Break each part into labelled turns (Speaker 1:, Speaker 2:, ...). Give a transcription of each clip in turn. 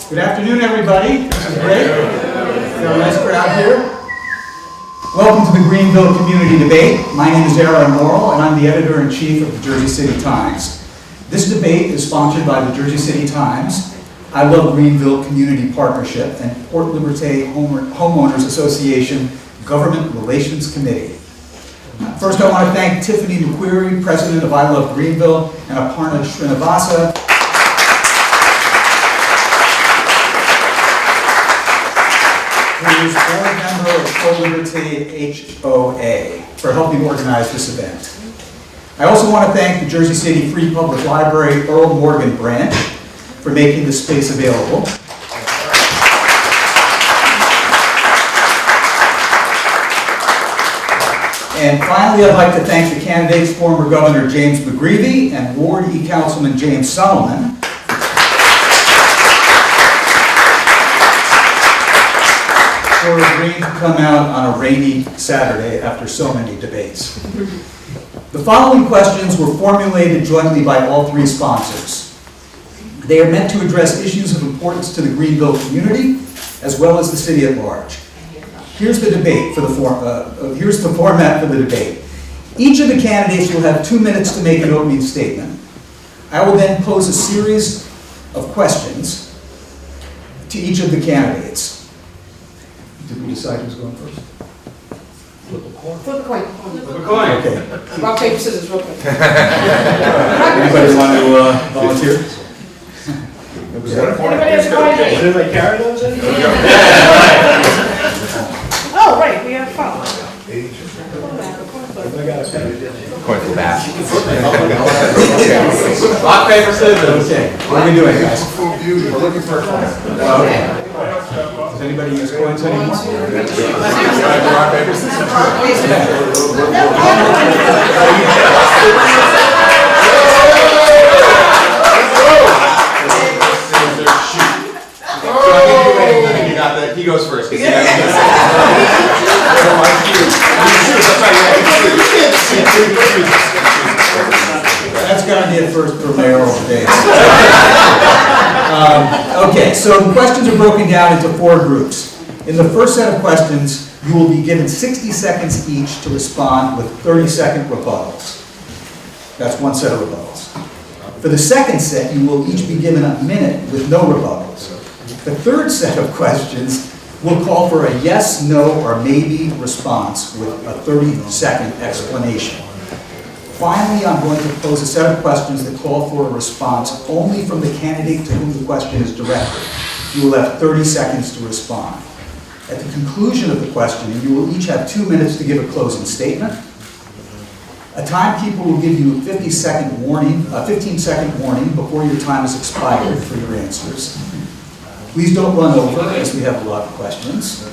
Speaker 1: Good afternoon, everybody. This is great. Got a nice crowd here. Welcome to the Greenville Community Debate. My name is Mayoral, and I'm the editor-in-chief of the Jersey City Times. This debate is sponsored by the Jersey City Times, I Love Greenville Community Partnership, and Port Liberté Homeowners Association Government Relations Committee. First, I want to thank Tiffany McGreevey, president of I Love Greenville, and Aparna Srinivasa, who is board member of Port Liberté HOA, for helping organize this event. I also want to thank the Jersey City Free Public Library Earl Morgan branch for making this space available. And finally, I'd like to thank the candidates, former Governor James McGreevey and Ward E. Councilman James Solomon, for agreeing to come out on a rainy Saturday after so many debates. The following questions were formulated jointly by all three sponsors. They are meant to address issues of importance to the Greenville community, as well as the city at large. Here's the debate for here's the format for the debate. Each of the candidates will have 2 minutes to make an opening statement. I will then pose a series of questions to each of the candidates. Did we decide who's going first?
Speaker 2: Flip a coin.
Speaker 3: Flip a coin.
Speaker 1: Okay.
Speaker 2: Rock, paper, scissors, real quick.
Speaker 1: Anybody want to volunteer?
Speaker 2: Anybody has a coin?
Speaker 3: Is it like carrot those?
Speaker 2: Oh, right, we have fun.
Speaker 4: Coin for that.
Speaker 3: Rock, paper, scissors.
Speaker 1: Okay, what are we doing, guys?
Speaker 4: We're looking for a coin.
Speaker 1: Does anybody use coins anymore?
Speaker 4: Rock, paper, scissors. He goes first.
Speaker 1: That's got to be a first for mayoral debates. Okay, so the questions are broken down into 4 groups. In the first set of questions, you will be given 60 seconds each to respond with 30-second rebuttals. That's one set of rebuttals. For the second set, you will each be given a minute with no rebuttals. The third set of questions will call for a yes, no, or maybe response with a 30-second explanation. Finally, I'm going to pose a set of questions that call for a response only from the candidate to whom the question is directed. You will have 30 seconds to respond. At the conclusion of the questioning, you will each have 2 minutes to give a closing statement. A timekeeper will give you a 15-second warning before your time is expired for your answers. Please don't run over, as we have a lot of questions.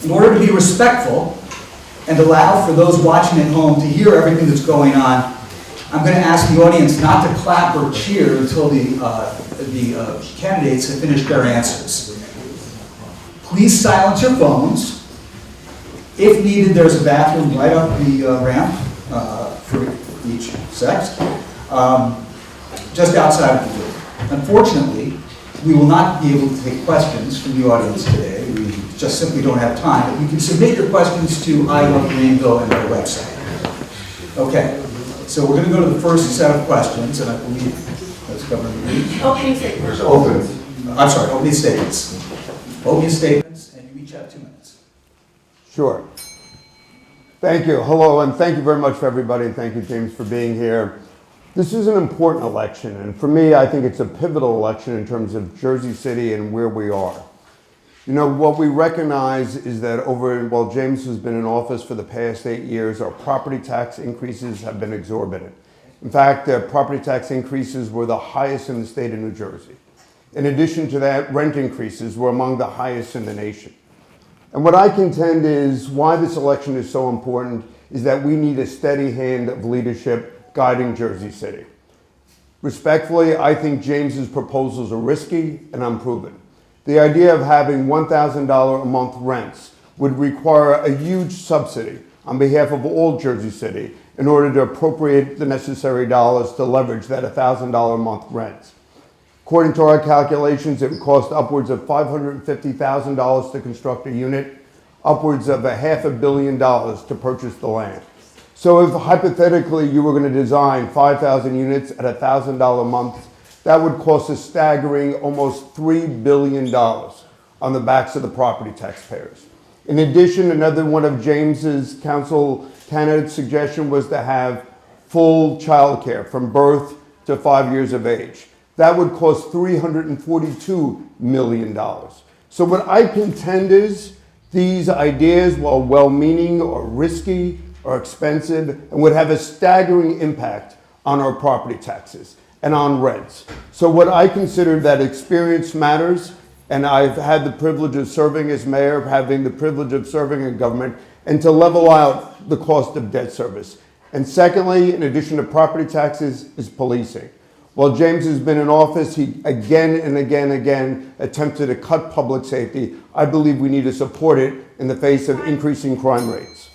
Speaker 1: In order to be respectful and allow for those watching at home to hear everything that's going on, I'm going to ask the audience not to clap or cheer until the candidates have finished their answers. Please silence your phones. If needed, there's a bathroom right up the ramp for each sex, just outside of the door. Unfortunately, we will not be able to take questions from the audience today. We just simply don't have time. But you can submit your questions to I Love Greenville and our website. Okay, so we're going to go to the first set of questions, and I believe that's Governor McGreevey.
Speaker 2: Opening statement.
Speaker 4: There's open.
Speaker 1: I'm sorry, opening statements. Opening statements, and you each have 2 minutes.
Speaker 5: Sure. Thank you. Hello, and thank you very much for everybody, and thank you, James, for being here. This is an important election, and for me, I think it's a pivotal election in terms of Jersey City and where we are. You know, what we recognize is that while James has been in office for the past 8 years, our property tax increases have been exorbitant. In fact, the property tax increases were the highest in the state of New Jersey. In addition to that, rent increases were among the highest in the nation. And what I contend is why this election is so important is that we need a steady hand of leadership guiding Jersey City. Respectfully, I think James's proposals are risky and unproven. The idea of having $1,000 a month rents would require a huge subsidy on behalf of all Jersey City in order to appropriate the necessary dollars to leverage that $1,000 a month rent. According to our calculations, it would cost upwards of $550,000 to construct a unit, upwards of $500 million to purchase the land. So if hypothetically you were going to design 5,000 units at $1,000 a month, that would cost a staggering almost $3 billion on the backs of the property taxpayers. In addition, another one of James's council candidate's suggestion was to have full child care from birth to 5 years of age. That would cost $342 million. So what I contend is these ideas, while well-meaning or risky or expensive, and would have a staggering impact on our property taxes and on rents. So what I consider that experience matters, and I've had the privilege of serving as mayor, having the privilege of serving in government, and to level out the cost of debt service. And secondly, in addition to property taxes, is policing. While James has been in office, he again and again attempted to cut public safety. I believe we need to support it in the face of increasing crime rates.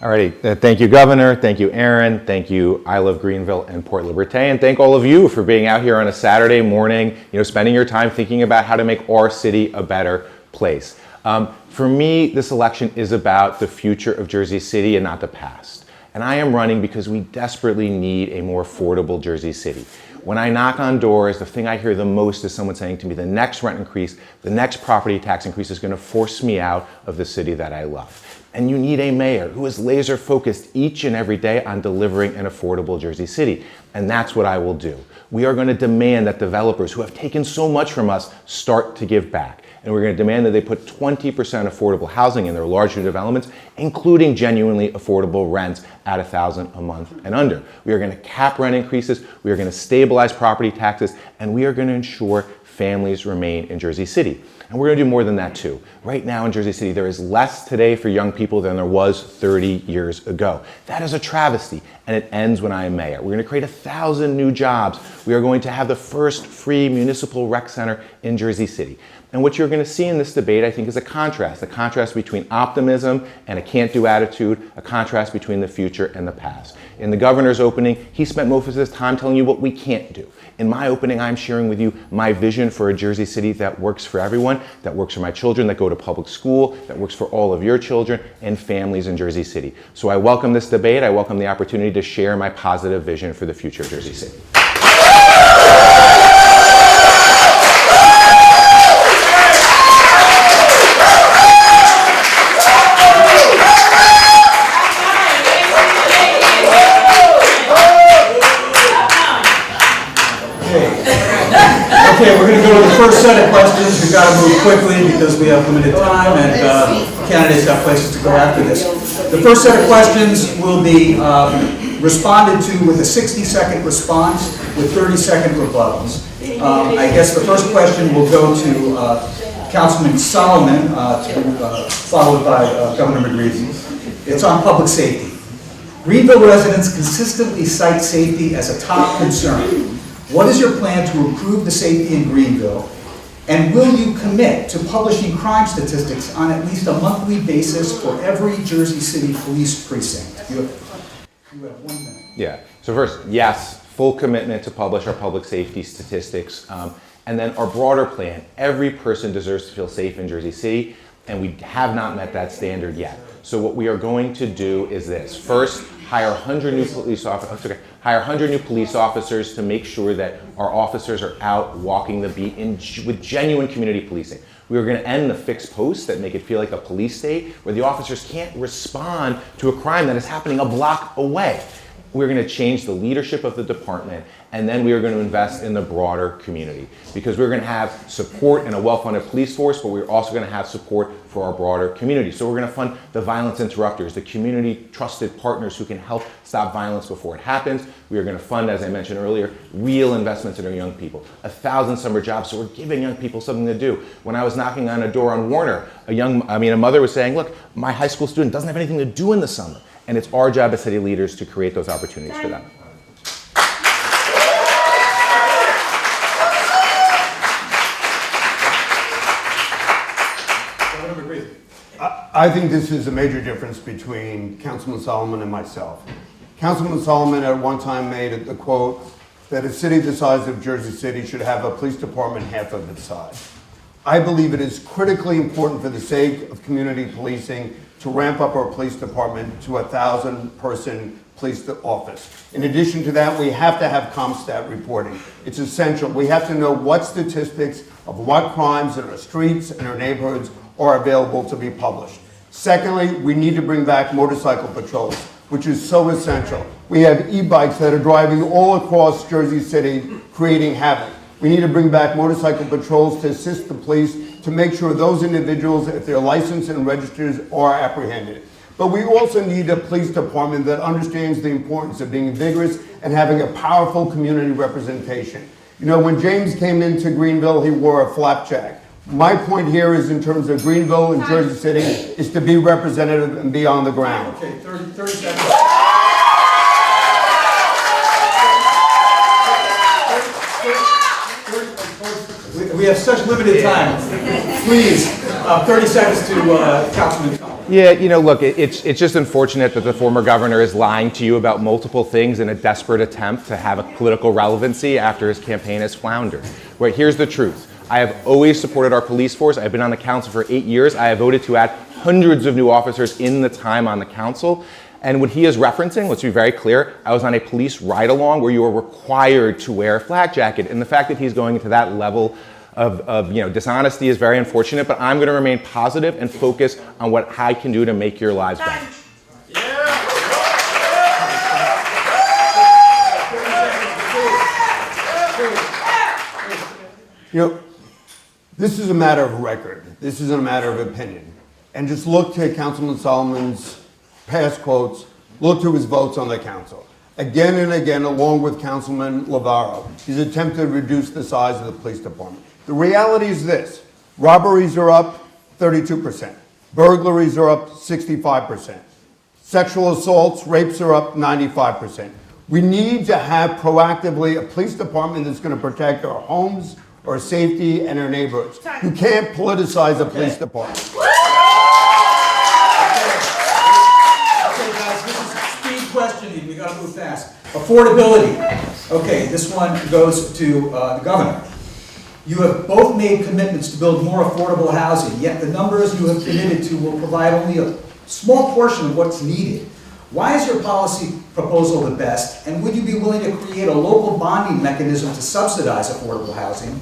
Speaker 6: Alrighty, thank you, Governor. Thank you, Aaron. Thank you, I Love Greenville and Port Liberté, and thank all of you for being out here on a Saturday morning, spending your time thinking about how to make our city a better place. For me, this election is about the future of Jersey City and not the past. And I am running because we desperately need a more affordable Jersey City. When I knock on doors, the thing I hear the most is someone saying to me, the next rent increase, the next property tax increase is going to force me out of the city that I love. And you need a mayor who is laser focused each and every day on delivering an affordable Jersey City. And that's what I will do. We are going to demand that developers who have taken so much from us start to give back. And we're going to demand that they put 20% affordable housing in their large new developments, including genuinely affordable rents at $1,000 a month and under. We are going to cap rent increases, we are going to stabilize property taxes, and we are going to ensure families remain in Jersey City. And we're going to do more than that too. Right now in Jersey City, there is less today for young people than there was 30 years ago. That is a travesty, and it ends when I am mayor. We're going to create 1,000 new jobs. We are going to have the first free municipal rec center in Jersey City. And what you're going to see in this debate, I think, is a contrast between optimism and a can't-do attitude, a contrast between the future and the past. In the governor's opening, he spent most of his time telling you what we can't do. In my opening, I'm sharing with you my vision for a Jersey City that works for everyone, that works for my children that go to public school, that works for all of your children and families in Jersey City. So I welcome this debate. I welcome the opportunity to share my positive vision for the future of Jersey City.
Speaker 1: Okay, we're going to go to the first set of questions. We've got to move quickly because we have limited time and candidates have places to go after this. The first set of questions will be responded to with a 60-second response with 30-second rebuttals. I guess the first question will go to Councilman Solomon, followed by Governor McGreevey. It's on public safety. Greenville residents consistently cite safety as a top concern. What is your plan to improve the safety in Greenville? And will you commit to publishing crime statistics on at least a monthly basis for every Jersey City police precinct? You have 1 minute.
Speaker 6: Yeah, so first, yes, full commitment to publish our public safety statistics. And then our broader plan, every person deserves to feel safe in Jersey City, and we have not met that standard yet. So what we are going to do is this. First, hire 100 new police officers. Hire 100 new police officers to make sure that our officers are out walking the beat with genuine community policing. We are going to end the fixed posts that make it feel like a police state, where the officers can't respond to a crime that is happening a block away. We're going to change the leadership of the department, and then we are going to invest in the broader community, because we're going to have support and a well-funded police force, but we're also going to have support for our broader community. So we're going to fund the violence interrupters, the community trusted partners who can help stop violence before it happens. We are going to fund, as I mentioned earlier, real investments in our young people. 1,000 summer jobs, so we're giving young people something to do. When I was knocking on a door on Warner, a mother was saying, look, my high school student doesn't have anything to do in the summer. And it's our job as city leaders to create those opportunities for them.
Speaker 5: I think this is a major difference between Councilman Solomon and myself. Councilman Solomon at one time made the quote that a city the size of Jersey City should have a police department half of its size. I believe it is critically important for the sake of community policing to ramp up our police department to a 1,000-person police office. In addition to that, we have to have CompStat reporting. It's essential. We have to know what statistics of what crimes in our streets and our neighborhoods are available to be published. Secondly, we need to bring back motorcycle patrols, which is so essential. We have e-bikes that are driving all across Jersey City, creating havoc. We need to bring back motorcycle patrols to assist the police to make sure those individuals, if they're licensed and registered, are apprehended. But we also need a police department that understands the importance of being vigorous and having a powerful community representation. You know, when James came into Greenville, he wore a flapjack. My point here is, in terms of Greenville and Jersey City, is to be representative and be on the ground.
Speaker 1: Okay, 30 seconds. We have such limited time. Please, 30 seconds to Councilman.
Speaker 6: Yeah, you know, look, it's just unfortunate that the former governor is lying to you about multiple things in a desperate attempt to have a political relevancy after his campaign has floundered. Right, here's the truth. I have always supported our police force. I've been on the council for 8 years. I have voted to add hundreds of new officers in the time on the council. And what he is referencing, let's be very clear, I was on a police ride-along where you are required to wear a flak jacket. And the fact that he's going into that level of dishonesty is very unfortunate, but I'm going to remain positive and focus on what I can do to make your lives better.
Speaker 5: You know, this is a matter of record. This isn't a matter of opinion. And just look to Councilman Solomon's past quotes, look to his votes on the council. Again and again, along with Councilman Lavaro, he's attempted to reduce the size of the police department. The reality is this: robberies are up 32%, burglaries are up 65%, sexual assaults, rapes are up 95%. We need to have proactively a police department that's going to protect our homes, our safety, and our neighborhoods. You can't politicize a police department.
Speaker 1: Okay, guys, this is speed questioning. We got to move fast. Affordability. Okay, this one goes to the governor. You have both made commitments to build more affordable housing, yet the numbers you have committed to will provide only a small portion of what's needed. Why is your policy proposal the best, and would you be willing to create a local bonding mechanism to subsidize affordable housing?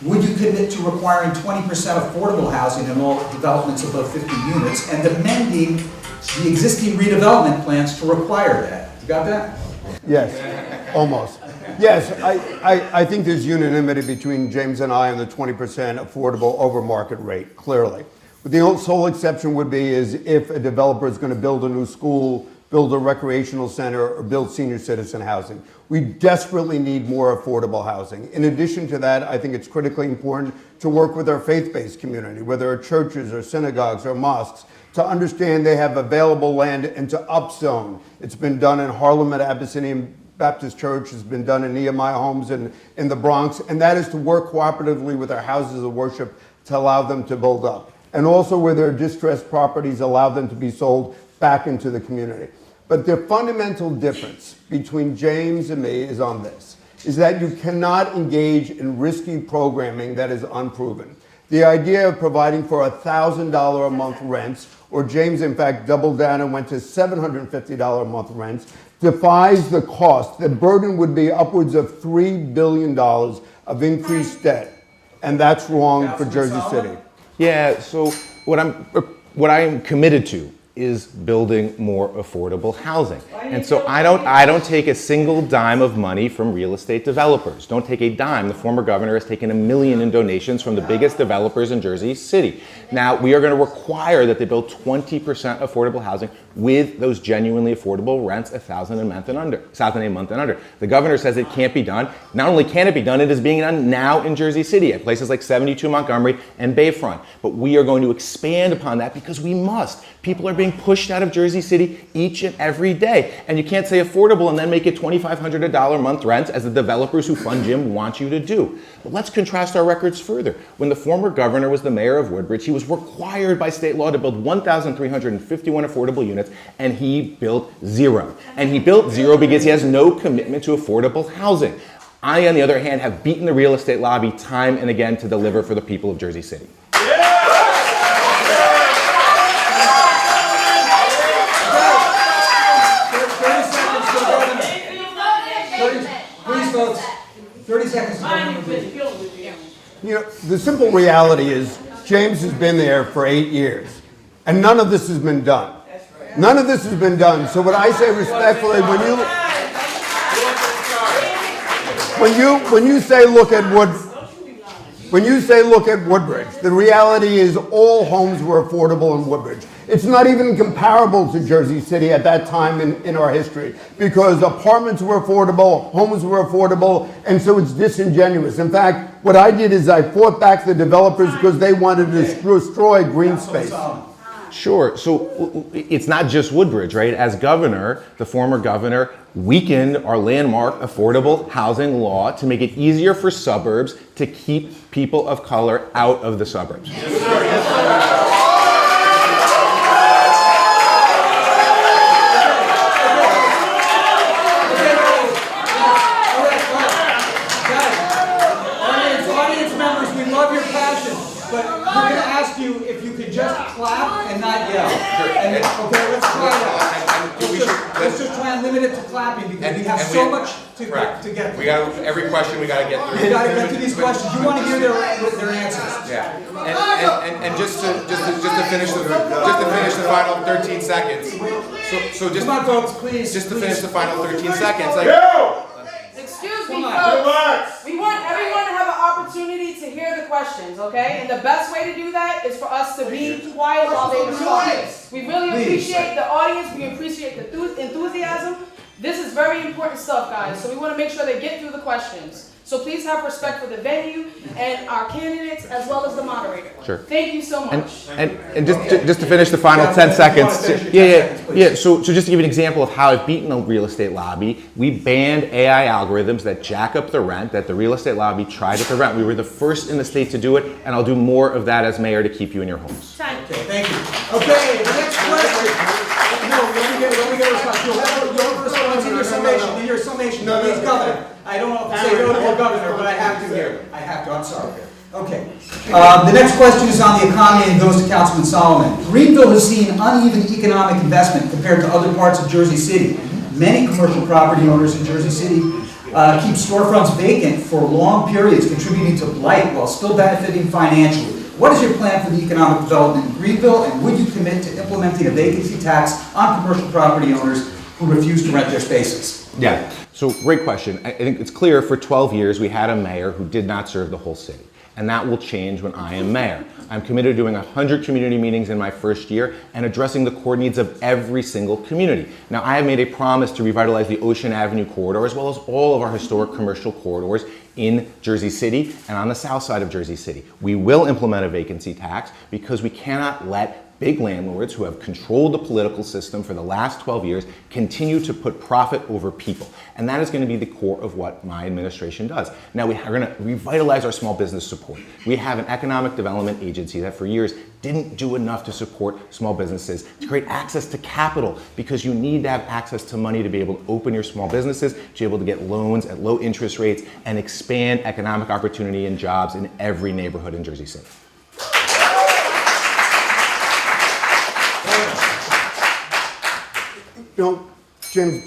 Speaker 1: Would you commit to requiring 20% affordable housing in all developments above 50 units and amending the existing redevelopment plans to require that? You got that?
Speaker 5: Yes, almost. Yes, I think there's unanimity between James and I on the 20% affordable over market rate, clearly. But the sole exception would be is if a developer is going to build a new school, build a recreational center, or build senior citizen housing. We desperately need more affordable housing. In addition to that, I think it's critically important to work with our faith-based community, whether it's churches or synagogues or mosques, to understand they have available land and to upzone. It's been done in Harlem at Abyssinian Baptist Church, it's been done in Nehemiah Homes in the Bronx, and that is to work cooperatively with our houses of worship to allow them to build up. And also where there are distressed properties, allow them to be sold back into the community. But the fundamental difference between James and me is on this, is that you cannot engage in risky programming that is unproven. The idea of providing for $1,000 a month rents, or James in fact doubled down and went to $750 a month rents, defies the cost. The burden would be upwards of $3 billion of increased debt. And that's wrong for Jersey City.
Speaker 6: Yeah, so what I'm committed to is building more affordable housing. And so I don't take a single dime of money from real estate developers. Don't take a dime. The former governor has taken $1 million in donations from the biggest developers in Jersey City. Now, we are going to require that they build 20% affordable housing with those genuinely affordable rents, $1,000 a month and under, $1,000 a month and under. The governor says it can't be done. Not only can it be done, it is being done now in Jersey City at places like 72 Montgomery and Bayfront. But we are going to expand upon that because we must. People are being pushed out of Jersey City each and every day. And you can't say affordable and then make it $2,500 a month rent as the developers who fund Jim want you to do. But let's contrast our records further. When the former governor was the mayor of Woodbridge, he was required by state law to build 1,351 affordable units, and he built zero. And he built zero because he has no commitment to affordable housing. I, on the other hand, have beaten the real estate lobby time and again to deliver for the people of Jersey City.
Speaker 1: 30 seconds.
Speaker 5: You know, the simple reality is James has been there for 8 years, and none of this has been done. None of this has been done. So what I say respectfully, when you say look at Woodbridge, the reality is all homes were affordable in Woodbridge. It's not even comparable to Jersey City at that time in our history, because apartments were affordable, homes were affordable, and so it's disingenuous. In fact, what I did is I fought back the developers because they wanted to destroy green space.
Speaker 6: Sure. So it's not just Woodbridge, right? As governor, the former governor weakened our landmark affordable housing law to make it easier for suburbs to keep people of color out of the suburbs.
Speaker 1: Audience members, we love your passion, but we're going to ask you if you could just clap and not yell. And, okay, let's try that. Let's just try and limit it to clapping because we have so much to get through.
Speaker 4: We got every question we got to get through.
Speaker 1: We got to get to these questions. You want to hear their answers.
Speaker 4: Yeah, and just to finish the final 13 seconds. So just
Speaker 1: Come on, folks, please.
Speaker 4: Just to finish the final 13 seconds. Like,
Speaker 2: Excuse me, folks. We want everyone to have an opportunity to hear the questions, okay? And the best way to do that is for us to be quiet while they respond. We really appreciate the audience. We appreciate the enthusiasm. This is very important stuff, guys. So we want to make sure they get through the questions. So please have respect for the venue and our candidates as well as the moderator.
Speaker 6: Sure.
Speaker 2: Thank you so much.
Speaker 6: And just to finish the final 10 seconds. So just to give you an example of how I've beaten the real estate lobby, we banned AI algorithms that jack up the rent that the real estate lobby tried to prevent. We were the first in the state to do it, and I'll do more of that as mayor to keep you in your homes.
Speaker 2: Time.
Speaker 1: Okay, thank you. Okay, the next question. No, let me get a response. You'll have a response in your summation. No, please, Governor. I don't know if to say no to Governor, but I have to here. I have to, I'm sorry. Okay. The next question is on the economy and goes to Councilman Solomon. Greenville has seen uneven economic investment compared to other parts of Jersey City. Many commercial property owners in Jersey City keep storefronts vacant for long periods, contributing to blight while still benefiting financially. What is your plan for the economic development in Greenville, and would you commit to implementing a vacancy tax on commercial property owners who refuse to rent their spaces?
Speaker 6: Yeah, so great question. I think it's clear for 12 years we had a mayor who did not serve the whole city. And that will change when I am mayor. I'm committed to doing 100 community meetings in my first year and addressing the core needs of every single community. Now, I have made a promise to revitalize the Ocean Avenue corridor as well as all of our historic commercial corridors in Jersey City and on the south side of Jersey City. We will implement a vacancy tax because we cannot let big landlords who have controlled the political system for the last 12 years continue to put profit over people. And that is going to be the core of what my administration does. Now, we are going to revitalize our small business support. We have an economic development agency that for years didn't do enough to support small businesses, to create access to capital, because you need to have access to money to be able to open your small businesses, to be able to get loans at low interest rates, and expand economic opportunity and jobs in every neighborhood in Jersey City.
Speaker 5: You know, Jim,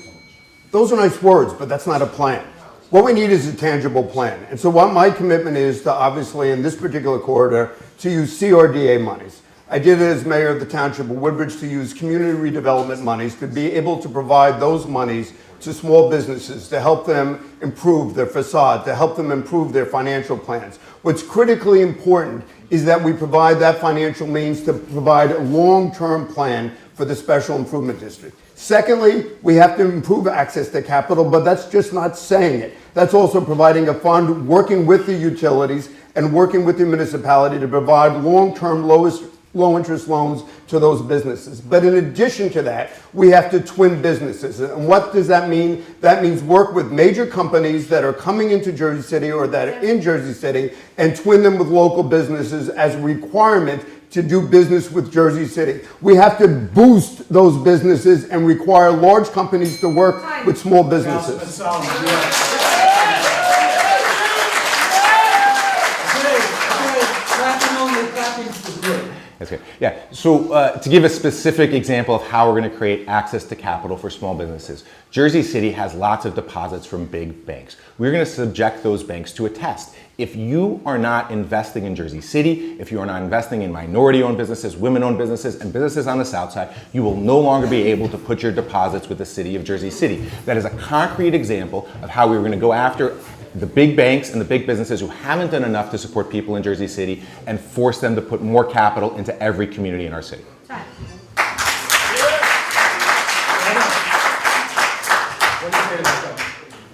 Speaker 5: those are nice words, but that's not a plan. What we need is a tangible plan. And so what my commitment is to, obviously, in this particular corridor, to use CRDA monies. I did it as mayor of the Township of Woodbridge to use community redevelopment monies to be able to provide those monies to small businesses to help them improve their facade, to help them improve their financial plans. What's critically important is that we provide that financial means to provide a long-term plan for the special improvement district. Secondly, we have to improve access to capital, but that's just not saying it. That's also providing a fund, working with the utilities and working with the municipality to provide long-term low-interest loans to those businesses. But in addition to that, we have to twin businesses. And what does that mean? That means work with major companies that are coming into Jersey City or that are in Jersey City and twin them with local businesses as a requirement to do business with Jersey City. We have to boost those businesses and require large companies to work with small businesses.
Speaker 1: Councilman Solomon, you have- Clapping is good.
Speaker 6: That's good. Yeah. So to give a specific example of how we're going to create access to capital for small businesses, Jersey City has lots of deposits from big banks. We're going to subject those banks to a test. If you are not investing in Jersey City, if you are not investing in minority-owned businesses, women-owned businesses, and businesses on the South Side, you will no longer be able to put your deposits with the city of Jersey City. That is a concrete example of how we're going to go after the big banks and the big businesses who haven't done enough to support people in Jersey City and force them to put more capital into every community in our city.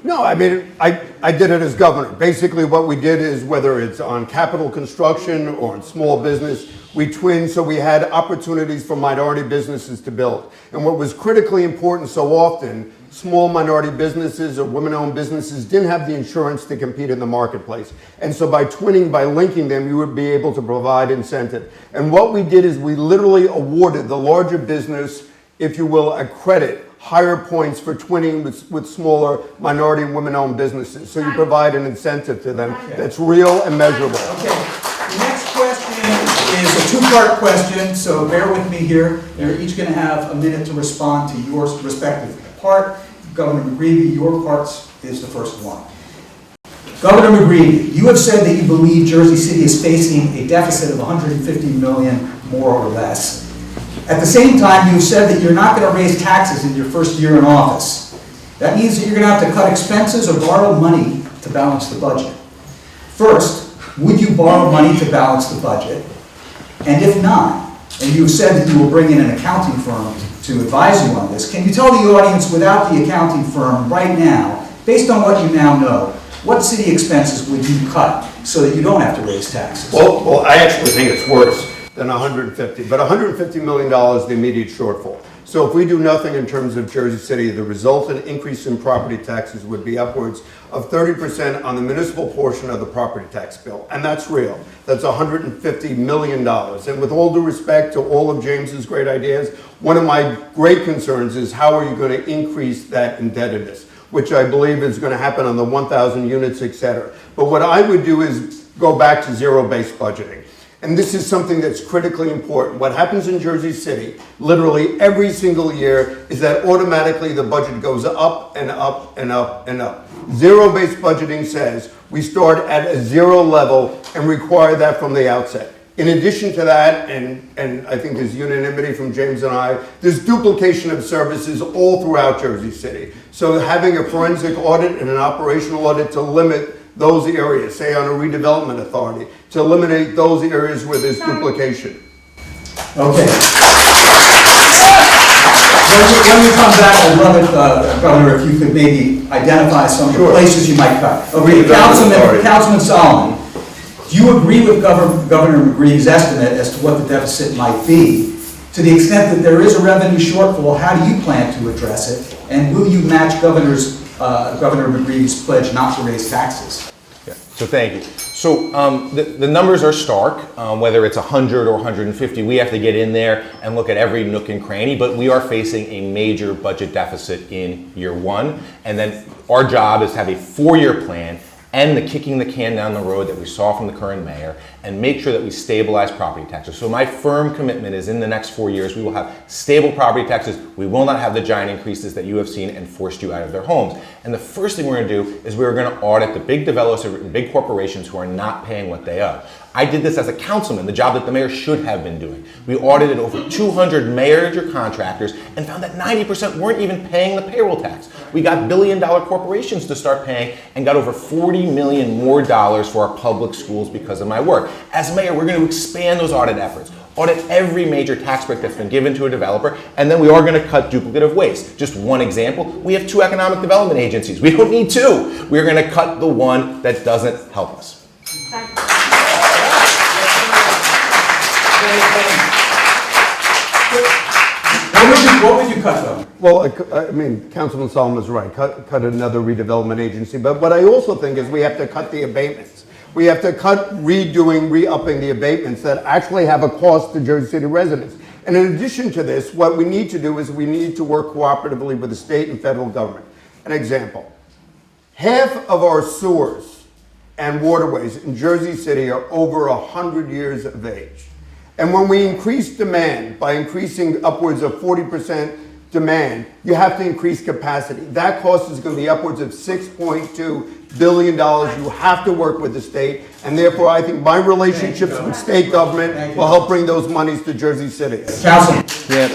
Speaker 5: No, I mean, I did it as governor. Basically what we did is, whether it's on capital construction or in small business, we twinned so we had opportunities for minority businesses to build. And what was critically important so often, small minority businesses or women-owned businesses didn't have the insurance to compete in the marketplace. And so by twinning, by linking them, you would be able to provide incentive. And what we did is we literally awarded the larger business, if you will, a credit, higher points for twinning with smaller minority and women-owned businesses. So you provide an incentive to them that's real and measurable.
Speaker 1: Okay, the next question is a two-part question, so bear with me here. You're each going to have a minute to respond to your respective part. Governor McGreevey, your part is the first one. Governor McGreevey, you have said that you believe Jersey City is facing a deficit of 150 million, more or less. At the same time, you've said that you're not going to raise taxes in your first year in office. That means that you're going to have to cut expenses or borrow money to balance the budget. First, would you borrow money to balance the budget? And if not, and you've said that you will bring in an accounting firm to advise you on this, can you tell the audience, without the accounting firm right now, based on what you now know, what city expenses would you cut so that you don't have to raise taxes?
Speaker 5: Well, I actually think it's worse than 150, but $150 million is the immediate shortfall. So if we do nothing in terms of Jersey City, the resultant increase in property taxes would be upwards of 30% on the municipal portion of the property tax bill. And that's real. That's $150 million. And with all due respect to all of James's great ideas, one of my great concerns is how are you going to increase that indebtedness, which I believe is going to happen on the 1,000 units, et cetera. But what I would do is go back to zero-based budgeting. And this is something that's critically important. What happens in Jersey City, literally every single year, is that automatically the budget goes up and up and up and up. Zero-based budgeting says we start at a zero level and require that from the outset. In addition to that, and I think there's unanimity from James and I, there's duplication of services all throughout Jersey City. So having a forensic audit and an operational audit to limit those areas, say on a redevelopment authority, to eliminate those areas where there's duplication.
Speaker 1: Okay. When we come back, I'd love it, Governor, if you could maybe identify some of the places you might cut. Okay, Councilman Solomon, do you agree with Governor McGreevey's estimate as to what the deficit might be? To the extent that there is a revenue shortfall, how do you plan to address it? And will you match Governor McGreevey's pledge not to raise taxes?
Speaker 6: Yeah. So thank you. So the numbers are stark, whether it's 100 or 150, we have to get in there and look at every nook and cranny, but we are facing a major budget deficit in year one. And then our job is to have a 4-year plan and the kicking the can down the road that we saw from the current mayor, and make sure that we stabilize property taxes. So my firm commitment is in the next 4 years, we will have stable property taxes. We will not have the giant increases that you have seen and forced you out of their homes. And the first thing we're gonna do is we're gonna audit the big developers, the big corporations who are not paying what they owe. I did this as a councilman, the job that the mayor should have been doing. We audited over 200 major contractors and found that 90% weren't even paying the payroll tax. We got billion-dollar corporations to start paying and got over $40 million more for our public schools because of my work. As mayor, we're going to expand those audit efforts. Audit every major tax break that's been given to a developer, and then we are going to cut duplicative waste. Just one example, we have 2 economic development agencies. We don't need 2. We're going to cut the one that doesn't help us.
Speaker 1: What would you cut though?
Speaker 5: Well, I mean, Councilman Solomon's right, cut another redevelopment agency. But what I also think is we have to cut the abatements. We have to cut re-upping the abatements that actually have a cost to Jersey City residents. And in addition to this, what we need to do is we need to work cooperatively with the state and federal government. An example, half of our sewers and waterways in Jersey City are over 100 years of age. And when we increase demand by increasing upwards of 40% demand, you have to increase capacity. That cost is going to be upwards of $6.2 billion. You have to work with the state, and therefore I think my relationships with state government will help bring those monies to Jersey City.
Speaker 1: Councilman.
Speaker 6: Yeah.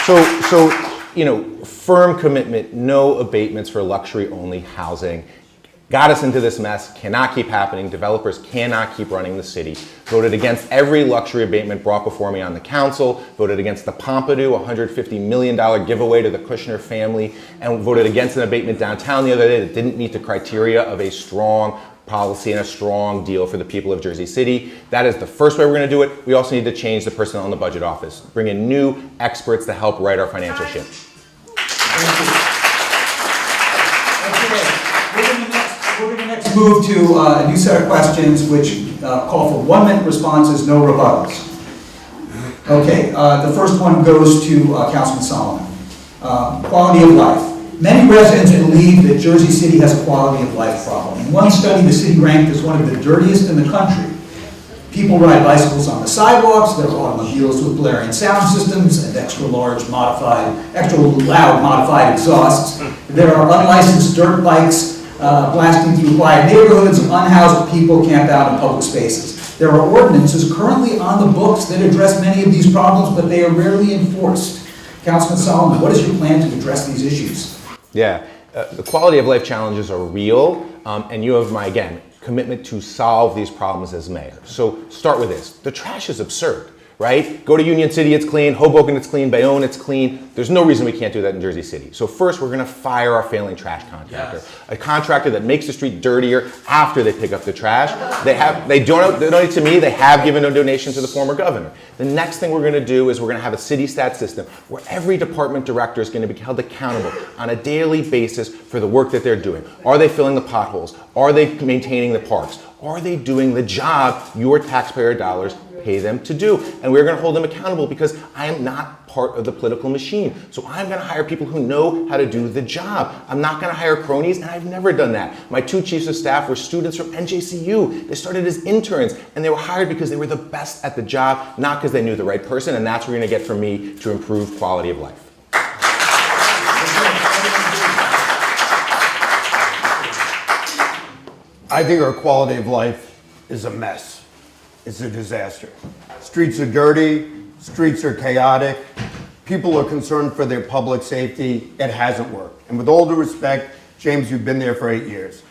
Speaker 6: So, you know, firm commitment, no abatements for luxury-only housing. Got us into this mess, cannot keep happening. Developers cannot keep running the city. Voted against every luxury abatement brought before me on the council, voted against the Pompidou $150 million giveaway to the Kushner family, and voted against an abatement downtown the other day that didn't meet the criteria of a strong policy and a strong deal for the people of Jersey City. That is the first way we're going to do it. We also need to change the personnel in the budget office, bring in new experts to help write our financial ship.
Speaker 1: We're going to next move to a new set of questions which call for 1-minute responses, no rebuttals. Okay, the first one goes to Councilman Solomon. Quality of life. Many residents believe that Jersey City has a quality of life problem. In one study, the city ranked as one of the dirtiest in the country. People ride bicycles on the sidewalks, there are automobiles with blaring sound systems and extra loud modified exhausts. There are unlicensed dirt bikes blasting through quiet neighborhoods, unhoused people camped out in public spaces. There are ordinances currently on the books that address many of these problems, but they are rarely enforced. Councilman Solomon, what is your plan to address these issues?
Speaker 6: Yeah, the quality of life challenges are real, and you have my, again, commitment to solve these problems as mayor. So start with this. The trash is absurd, right? Go to Union City, it's clean. Hoboken, it's clean. Bayonne, it's clean. There's no reason we can't do that in Jersey City. So first, we're going to fire our failing trash contractor. Yes. A contractor that makes the street dirtier after they pick up the trash. They donate to me. They have given a donation to the former governor. The next thing we're going to do is we're going to have a city stat system where every department director is going to be held accountable on a daily basis for the work that they're doing. Are they filling the potholes? Are they maintaining the parks? Are they doing the job your taxpayer dollars pay them to do? And we're going to hold them accountable because I am not part of the political machine. So I'm going to hire people who know how to do the job. I'm not going to hire cronies, and I've never done that. My 2 chiefs of staff were students from NJCU. They started as interns, and they were hired because they were the best at the job, not because they knew the right person, and that's what you're going to get from me to improve quality of life.
Speaker 5: I think our quality of life is a mess. It's a disaster. Streets are dirty, streets are chaotic, people are concerned for their public safety. It hasn't worked. And with all due respect, James, you've been there for 8 years.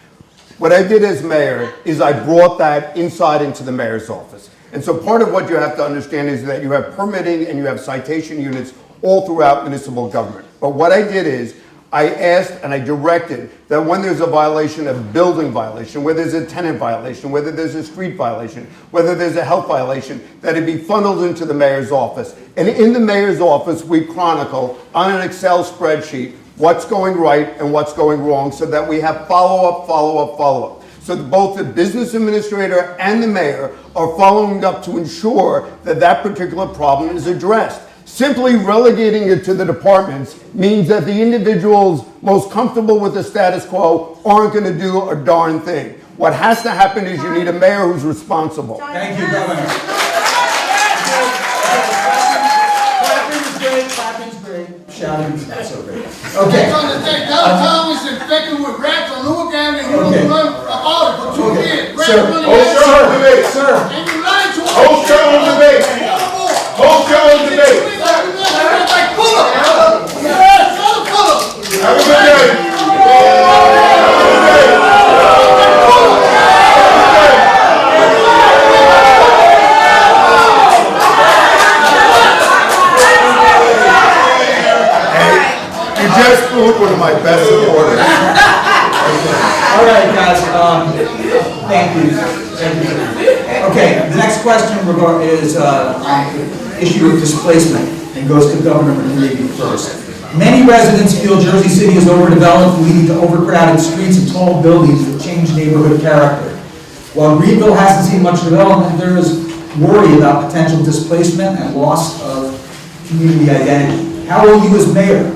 Speaker 5: What I did as mayor is I brought that inside into the mayor's office. And so part of what you have to understand is that you have permitting and you have citation units all throughout municipal government. But what I did is I asked and I directed that when there's a violation, a building violation, whether there's a tenant violation, whether there's a street violation, whether there's a health violation, that it be funneled into the mayor's office. And in the mayor's office, we chronicle on an Excel spreadsheet what's going right and what's going wrong so that we have follow-up, follow-up, follow-up. So that both the business administrator and the mayor are following up to ensure that that particular problem is addressed. Simply relegating it to the departments means that the individuals most comfortable with the status quo aren't going to do a darn thing. What has to happen is you need a mayor who's responsible.
Speaker 1: Thank you, Governor. Clapping's great, clapping's great. Shouting's not so great. Okay.
Speaker 7: Tom is infected with rats on Newark Avenue. He was run for audit for 2 years. Rats running
Speaker 1: Sir.
Speaker 7: and you lied to him.
Speaker 3: Hold your own debate. Hold your own debate.
Speaker 7: Like pull up.
Speaker 3: Have a good day.
Speaker 5: Jeff's Food, one of my best supporters.
Speaker 1: All right, guys, thank you. Okay, the next question is on the issue of displacement, and goes to Governor McGreevey first. Many residents feel Jersey City is overdeveloped, leading to overcrowded streets and tall buildings that change neighborhood character. While Greenville hasn't seen much development, there is worry about potential displacement and loss of community identity. How will you, as mayor,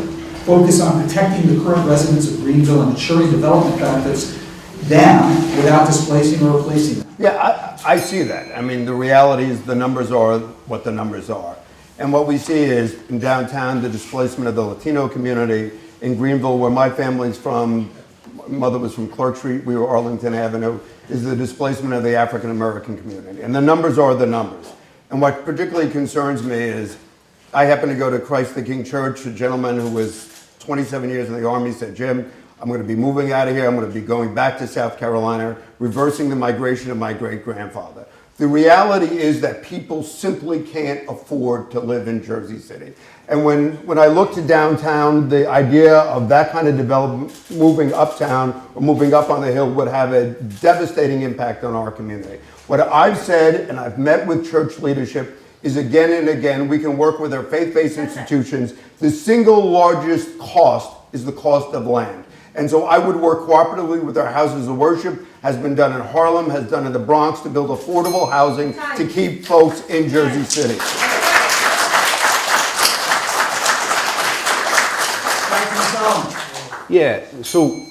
Speaker 1: focus on protecting the current residents of Greenville and ensuring development benefits them without displacing or replacing them?
Speaker 5: Yeah, I see that. I mean, the reality is the numbers are what the numbers are. And what we see is in downtown, the displacement of the Latino community. In Greenville, where my family's from, my mother was from Clark Street, we were Arlington Avenue, is the displacement of the African American community. And the numbers are the numbers. And what particularly concerns me is I happen to go to Christ the King Church. A gentleman who was 27 years in the Army said, Jim, I'm going to be moving out of here. I'm going to be going back to South Carolina, reversing the migration of my great-grandfather. The reality is that people simply can't afford to live in Jersey City. And when I look to downtown, the idea of that kind of development moving uptown or moving up on the hill would have a devastating impact on our community. What I've said, and I've met with church leadership, is again and again, we can work with our faith-based institutions. The single largest cost is the cost of land. And so I would work cooperatively with our houses of worship, has been done in Harlem, has done in the Bronx, to build affordable housing to keep folks in Jersey City.
Speaker 6: Yeah, so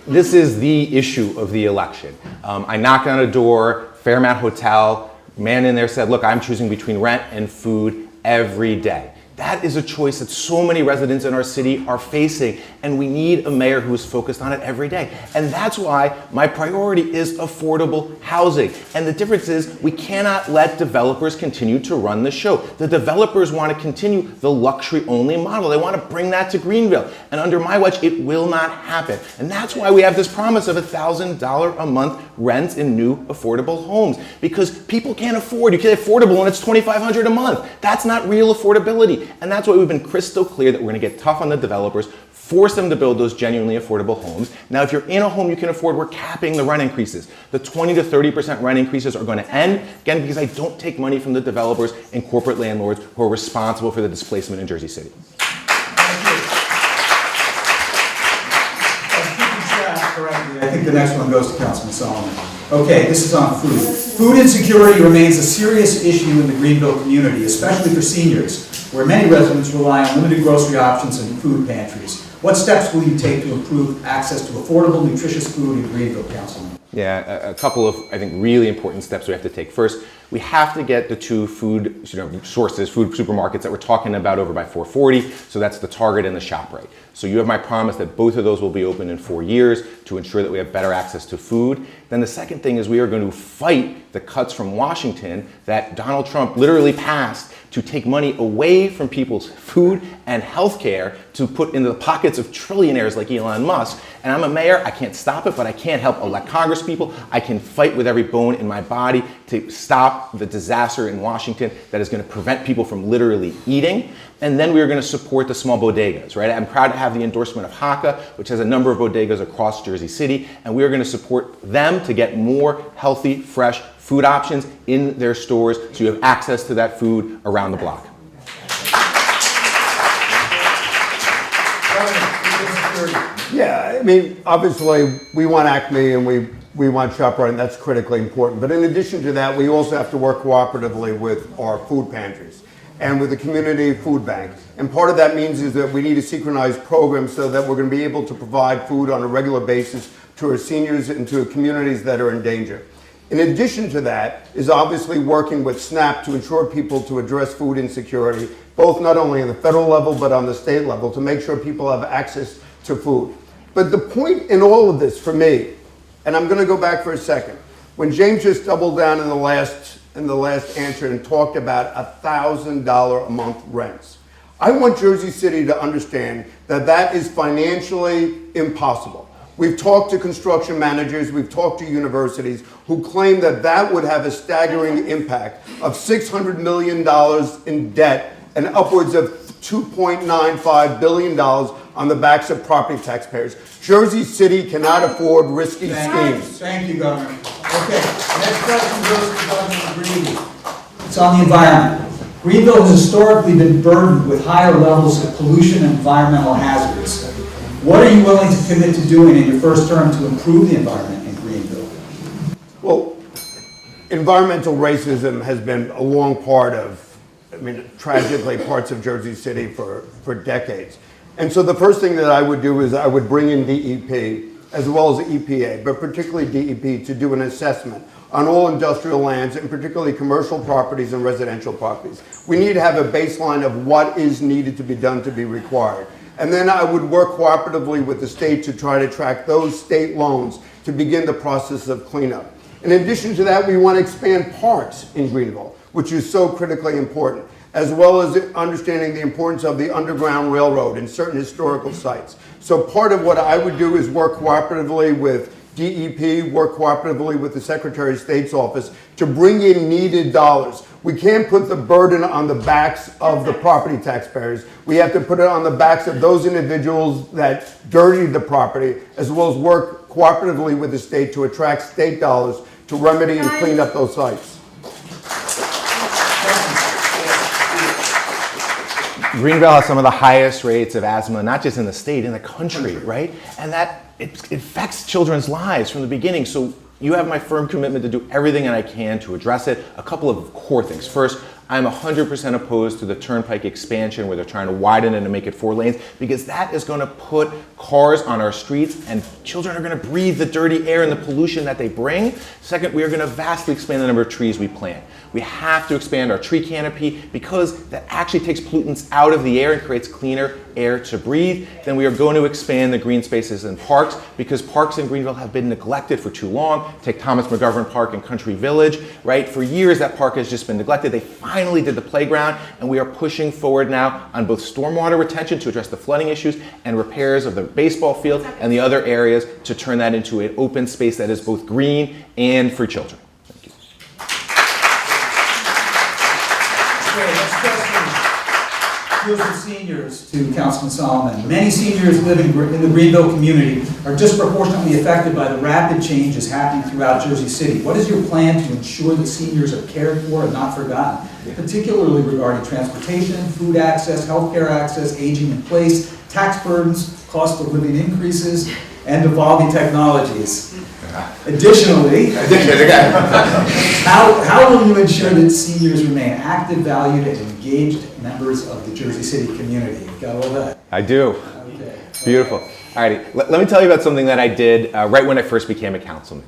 Speaker 6: this is the issue of the election. I knocked on a door, Fairmount Hotel, man in there said, look, I'm choosing between rent and food every day. That is a choice that so many residents in our city are facing, and we need a mayor who is focused on it every day. And that's why my priority is affordable housing. And the difference is we cannot let developers continue to run the show. The developers want to continue the luxury-only model. They want to bring that to Greenville. And under my watch, it will not happen. And that's why we have this promise of $1,000 a month rent in new affordable homes. Because people can't afford. You can't affordable when it's $2,500 a month. That's not real affordability. And that's why we've been crystal clear that we're going to get tough on the developers, force them to build those genuinely affordable homes. Now, if you're in a home you can afford, we're capping the rent increases. The 20 to 30% rent increases are going to end, again, because I don't take money from the developers and corporate landlords who are responsible for the displacement in Jersey City.
Speaker 1: I think the next one goes to Councilman Solomon. Okay, this is on food. Food insecurity remains a serious issue in the Greenville community, especially for seniors, where many residents rely on limited grocery options and food pantries. What steps will you take to improve access to affordable, nutritious food in Greenville, Councilman?
Speaker 6: Yeah, a couple of, I think, really important steps we have to take. First, we have to get the two food sources, food supermarkets that we're talking about over by 440. So that's the Target and the ShopRite. So you have my promise that both of those will be open in 4 years to ensure that we have better access to food. Then the second thing is we are going to fight the cuts from Washington that Donald Trump literally passed to take money away from people's food and health care to put into the pockets of trillionaires like Elon Musk. And I'm a mayor, I can't stop it, but I can't help elect Congress people. I can fight with every bone in my body to stop the disaster in Washington that is going to prevent people from literally eating. And then we are going to support the small bodegas, right? I'm proud to have the endorsement of HACA, which has a number of bodegas across Jersey City, and we are going to support them to get more healthy, fresh food options in their stores so you have access to that food around the block.
Speaker 5: Yeah, I mean, obviously, we want Acme and we want ShopRite, and that's critically important. But in addition to that, we also have to work cooperatively with our food pantries and with the community food bank. And part of that means is that we need a synchronized program so that we're going to be able to provide food on a regular basis to our seniors and to communities that are in danger. In addition to that is obviously working with SNAP to ensure people to address food insecurity, both not only on the federal level but on the state level, to make sure people have access to food. But the point in all of this for me, and I'm going to go back for a second, when James just doubled down in the last answer and talked about $1,000 a month rents, I want Jersey City to understand that that is financially impossible. We've talked to construction managers, we've talked to universities who claim that that would have a staggering impact of $600 million in debt and upwards of $2.95 billion on the backs of property taxpayers. Jersey City cannot afford risky schemes.
Speaker 1: Thank you, Governor. Okay, next question goes to Governor McGreevey. It's on the environment. Greenville has historically been burdened with higher levels of pollution and environmental hazards. What are you willing to commit to doing in your first term to improve the environment in Greenville?
Speaker 5: Well, environmental racism has been a long part of, tragically, parts of Jersey City for decades. And so the first thing that I would do is I would bring in DEP, as well as EPA, but particularly DEP, to do an assessment on all industrial lands, and particularly commercial properties and residential properties. We need to have a baseline of what is needed to be done to be required. And then I would work cooperatively with the state to try to track those state loans to begin the process of cleanup. In addition to that, we want to expand parks in Greenville, which is so critically important, as well as understanding the importance of the Underground Railroad in certain historical sites. So part of what I would do is work cooperatively with DEP, work cooperatively with the Secretary of State's office to bring in needed dollars. We can't put the burden on the backs of the property taxpayers. We have to put it on the backs of those individuals that dirtied the property, as well as work cooperatively with the state to attract state dollars to remedy and clean up those sites.
Speaker 6: Greenville has some of the highest rates of asthma, not just in the state, in the country, right? And that it affects children's lives from the beginning. So you have my firm commitment to do everything that I can to address it. A couple of core things. First, I'm 100% opposed to the Turnpike expansion where they're trying to widen it and make it 4 lanes, because that is going to put cars on our streets and children are going to breathe the dirty air and the pollution that they bring. Second, we are going to vastly expand the number of trees we plant. We have to expand our tree canopy because that actually takes pollutants out of the air and creates cleaner air to breathe. Then we are going to expand the green spaces in parks because parks in Greenville have been neglected for too long. Take Thomas McGovern Park in Country Village, right? For years that park has just been neglected. They finally did the playground, and we are pushing forward now on both stormwater retention to address the flooding issues and repairs of the baseball field and the other areas to turn that into an open space that is both green and for children. Thank you.
Speaker 1: Okay, next question deals with seniors to Councilman Solomon. Many seniors living in the Greenville community are disproportionately affected by the rapid changes happening throughout Jersey City. What is your plan to ensure that seniors are cared for and not forgotten, particularly regarding transportation, food access, healthcare access, aging in place, tax burdens, cost of living increases, and evolving technologies? Additionally, how will you ensure that seniors remain active, valued, and engaged members of the Jersey City community? Got all that?
Speaker 6: I do.
Speaker 1: Okay.
Speaker 6: Beautiful. All righty, let me tell you about something that I did right when I first became a councilman.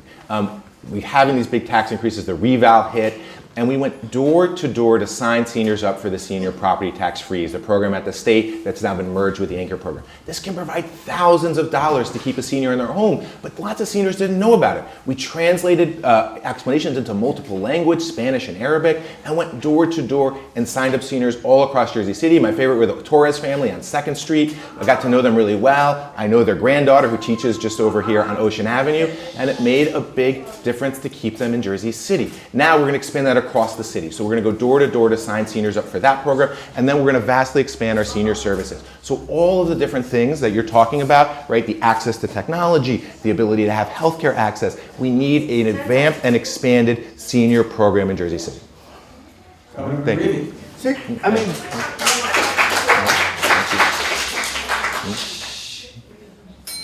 Speaker 6: We having these big tax increases, the reval hit, and we went door to door to sign seniors up for the senior property tax freeze, the program at the state that's now been merged with the Anchor program. This can provide thousands of dollars to keep a senior in their home, but lots of seniors didn't know about it. We translated explanations into multiple languages, Spanish and Arabic, and went door to door and signed up seniors all across Jersey City. My favorite were the Torres family on 2nd Street. I got to know them really well. I know their granddaughter who teaches just over here on Ocean Avenue, and it made a big difference to keep them in Jersey City. Now we're going to expand that across the city. So we're going to go door to door to sign seniors up for that program, and then we're going to vastly expand our senior services. So all of the different things that you're talking about, right, the access to technology, the ability to have healthcare access, we need an advanced and expanded senior program in Jersey City. Thank you.
Speaker 5: See, I mean,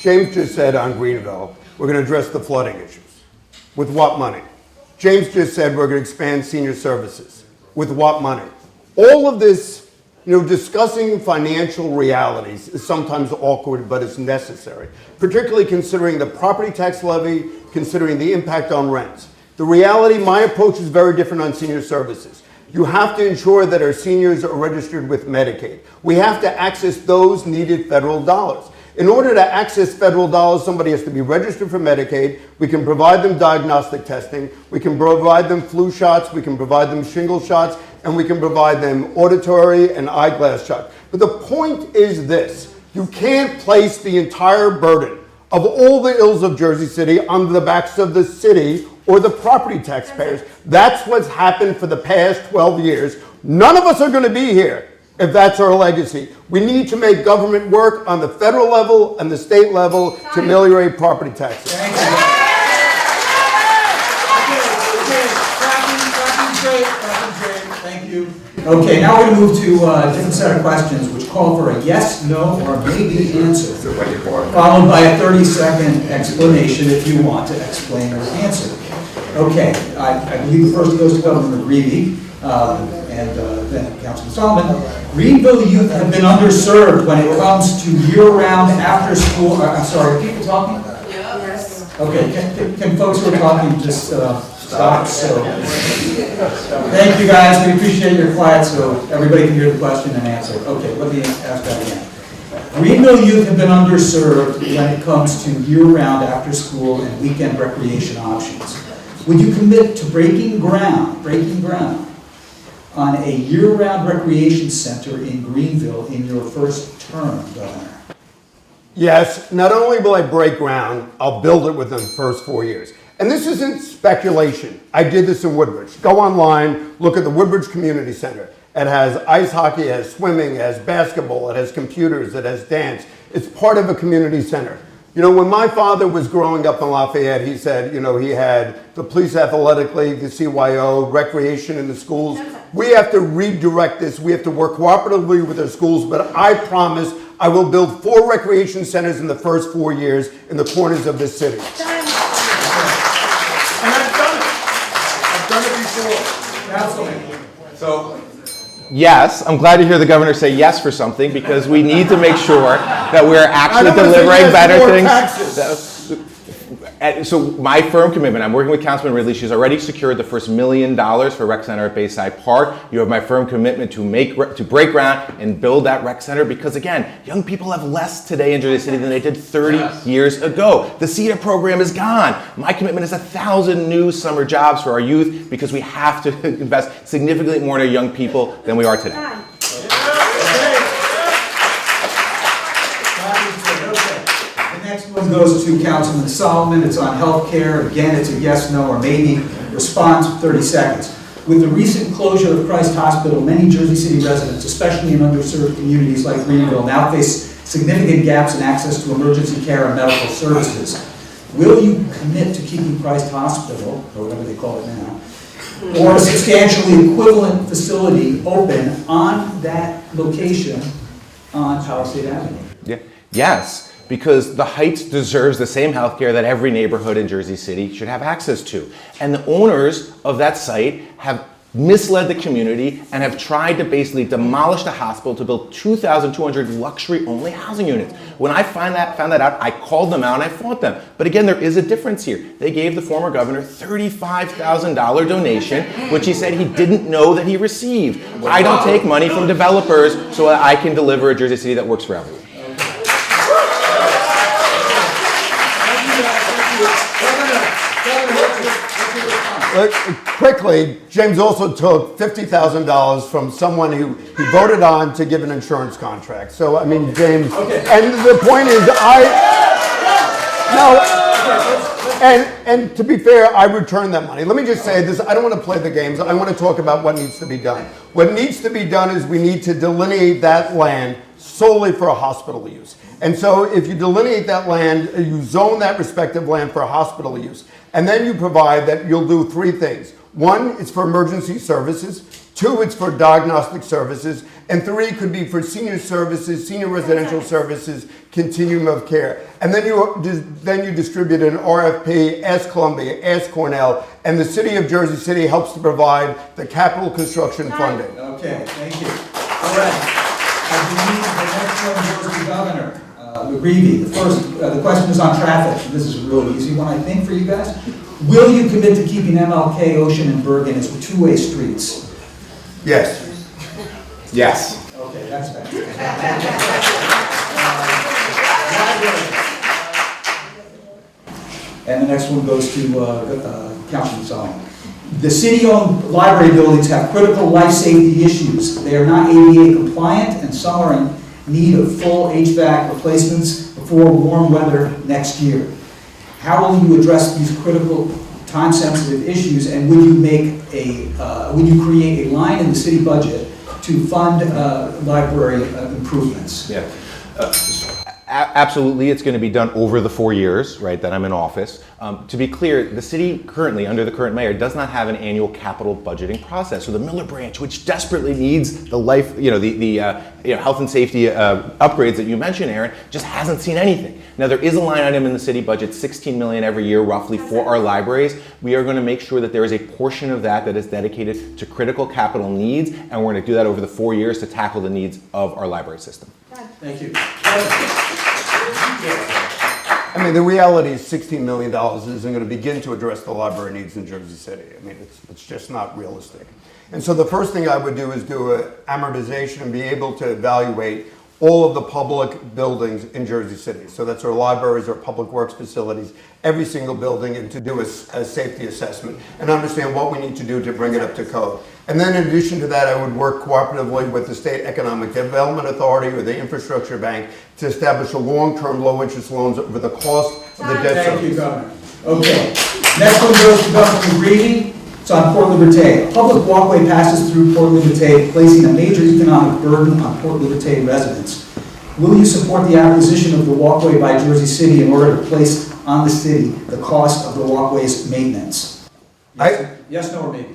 Speaker 5: James just said on Greenville, we're going to address the flooding issues. With what money? James just said we're going to expand senior services. With what money? All of this, discussing financial realities is sometimes awkward, but it's necessary, particularly considering the property tax levy, considering the impact on rents. The reality, my approach is very different on senior services. You have to ensure that our seniors are registered with Medicaid. We have to access those needed federal dollars. In order to access federal dollars, somebody has to be registered for Medicaid. We can provide them diagnostic testing. We can provide them flu shots. We can provide them shingle shots. And we can provide them auditory and eyeglass shots. But the point is this. You can't place the entire burden of all the ills of Jersey City on the backs of the city or the property taxpayers. That's what's happened for the past 12 years. None of us are going to be here if that's our legacy. We need to make government work on the federal level and the state level to ameliorate property taxes.
Speaker 1: Thank you. Thank you. Okay, now we're going to move to a different set of questions which call for a yes, no, or maybe answer, followed by a 30-second explanation if you want to explain or answer. Okay, I believe the first goes to Councilman McGreevey and then Councilman Solomon. Greenville youth have been underserved when it comes to year-round after-school. I'm sorry, are people talking?
Speaker 2: Yes.
Speaker 1: Okay, can folks who are talking just stop? So, thank you guys. We appreciate your quiet so everybody can hear the question and answer. Okay, let me ask that again. Greenville youth have been underserved when it comes to year-round after-school and weekend recreation options. Would you commit to breaking ground on a year-round recreation center in Greenville in your first term, Governor?
Speaker 5: Yes, not only will I break ground, I'll build it within the first 4 years. And this isn't speculation. I did this in Woodbridge. Go online, look at the Woodbridge Community Center. It has ice hockey, it has swimming, it has basketball, it has computers, it has dance. It's part of a community center. You know, when my father was growing up in Lafayette, he said, you know, he had the Police Athletic League, the CYO, recreation in the schools. We have to redirect this. We have to work cooperatively with our schools, but I promise I will build 4 recreation centers in the first 4 years in the corners of this city.
Speaker 3: And I've done it. I've done it before.
Speaker 1: Councilman.
Speaker 6: So, yes, I'm glad to hear the governor say yes for something because we need to make sure that we're actually delivering better things. So my firm commitment, I'm working with Councilman Ridley. She's already secured the first $1 million for Rec Center at Bayside Park. You have my firm commitment to break ground and build that rec center because, again, young people have less today in Jersey City than they did 30 years ago. The CETA program is gone. My commitment is 1,000 new summer jobs for our youth because we have to invest significantly more in our young people than we are today.
Speaker 1: Next one goes to Councilman Solomon. It's on health care. Again, it's a yes, no, or maybe. Response, 30 seconds. With the recent closure of Christ Hospital, many Jersey City residents, especially in underserved communities like Greenville, now face significant gaps in access to emergency care and medical services. Will you commit to keeping Christ Hospital, or whatever they call it now, or a substantially equivalent facility open on that location on Palisade Avenue?
Speaker 6: Yeah. Yes. Because the Heights deserves the same health care that every neighborhood in Jersey City should have access to. And the owners of that site have misled the community and have tried to basically demolish the hospital to build 2,200 luxury-only housing units. When I found that out, I called them out and I fought them. But again, there is a difference here. They gave the former governor $35,000 donation, which he said he didn't know that he received. I don't take money from developers so that I can deliver a Jersey City that works for everyone.
Speaker 5: Quickly, James also took $50,000 from someone who he voted on to give an insurance contract. So, I mean, James, and the point is, and to be fair, I returned that money. Let me just say this, I don't want to play the games. I want to talk about what needs to be done. What needs to be done is we need to delineate that land solely for a hospital use. And so if you delineate that land, you zone that respective land for hospital use, and then you provide that you'll do 3 things. 1, it's for emergency services. 2, it's for diagnostic services. And 3 could be for senior services, senior residential services, continuum of care. And then you distribute an RFP, ask Columbia, ask Cornell, and the city of Jersey City helps to provide the capital construction funding.
Speaker 1: Okay, thank you. All right. I believe the next one goes to Governor McGreevey. The question is on traffic. This is a real easy one, I think, for you guys. Will you commit to keeping MLK, Ocean, and Bergen as 2-way streets?
Speaker 5: Yes.
Speaker 6: Yes.
Speaker 1: Okay, that's fast. And the next one goes to Councilman Solomon. The city-owned library buildings have critical life safety issues. They are not ADA compliant, and some are in need of full HVAC replacements before warm weather next year. How will you address these critical, time-sensitive issues, and would you create a line in the city budget to fund library improvements?
Speaker 6: Yeah. Absolutely, it's going to be done over the 4 years, right, that I'm in office. To be clear, the city currently, under the current mayor, does not have an annual capital budgeting process. So the Miller branch, which desperately needs the life, the health and safety upgrades that you mentioned, Aaron, just hasn't seen anything. Now there is a line item in the city budget, $16 million every year, roughly, for our libraries. We are going to make sure that there is a portion of that that is dedicated to critical capital needs, and we're going to do that over the 4 years to tackle the needs of our library system.
Speaker 1: Thank you.
Speaker 5: I mean, the reality is $16 million isn't going to begin to address the library needs in Jersey City. I mean, it's just not realistic. And so the first thing I would do is do an amortization and be able to evaluate all of the public buildings in Jersey City. So that's our libraries, our public works facilities, every single building, and to do a safety assessment and understand what we need to do to bring it up to code. And then in addition to that, I would work cooperatively with the State Economic Development Authority or the Infrastructure Bank to establish a long-term low-interest loans over the cost of the debt
Speaker 1: Thank you,
Speaker 5: service.
Speaker 1: Governor. Okay, next one goes to Governor McGreevey. It's on Port Liberté. A public walkway passes through Port Liberté, placing a major economic burden on Port Liberté residents. Will you support the acquisition of the walkway by Jersey City in order to place on the city the cost of the walkway's maintenance? Yes, no, or maybe?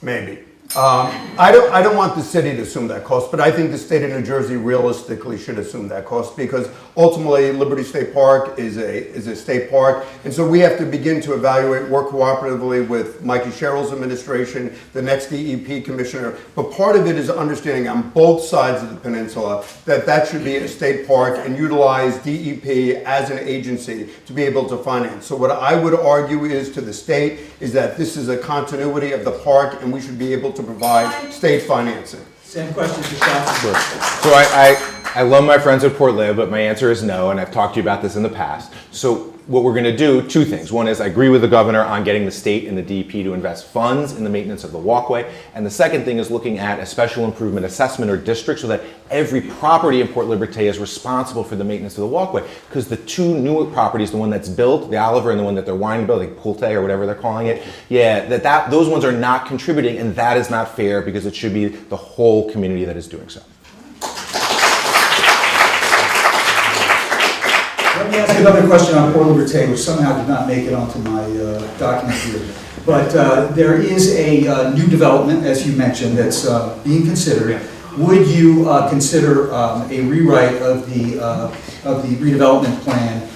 Speaker 5: Maybe. I don't want the city to assume that cost, but I think the state of New Jersey realistically should assume that cost because ultimately Liberty State Park is a state park, and so we have to begin to evaluate, work cooperatively with Mikey Sherrill's administration, the next DEP commissioner. But part of it is understanding on both sides of the peninsula that should be a state park and utilize DEP as an agency to be able to finance. So what I would argue is to the state is that this is a continuity of the park, and we should be able to provide state financing.
Speaker 1: Same question to Councilman.
Speaker 6: So I love my friends at Port Lib, but my answer is no, and I've talked to you about this in the past. So what we're going to do, two things. One is I agree with the governor on getting the state and the DEP to invest funds in the maintenance of the walkway. And the second thing is looking at a special improvement assessment or district so that every property in Port Liberté is responsible for the maintenance of the walkway. Because the two new properties, the one that's built, the Oliver, and the one that they're wanting to build, like Pulte or whatever they're calling it, those ones are not contributing, and that is not fair because it should be the whole community that is doing so.
Speaker 1: Let me ask you another question on Port Liberté, which somehow did not make it onto my document here. But there is a new development, as you mentioned, that's being considered. Would you consider a rewrite of the redevelopment plan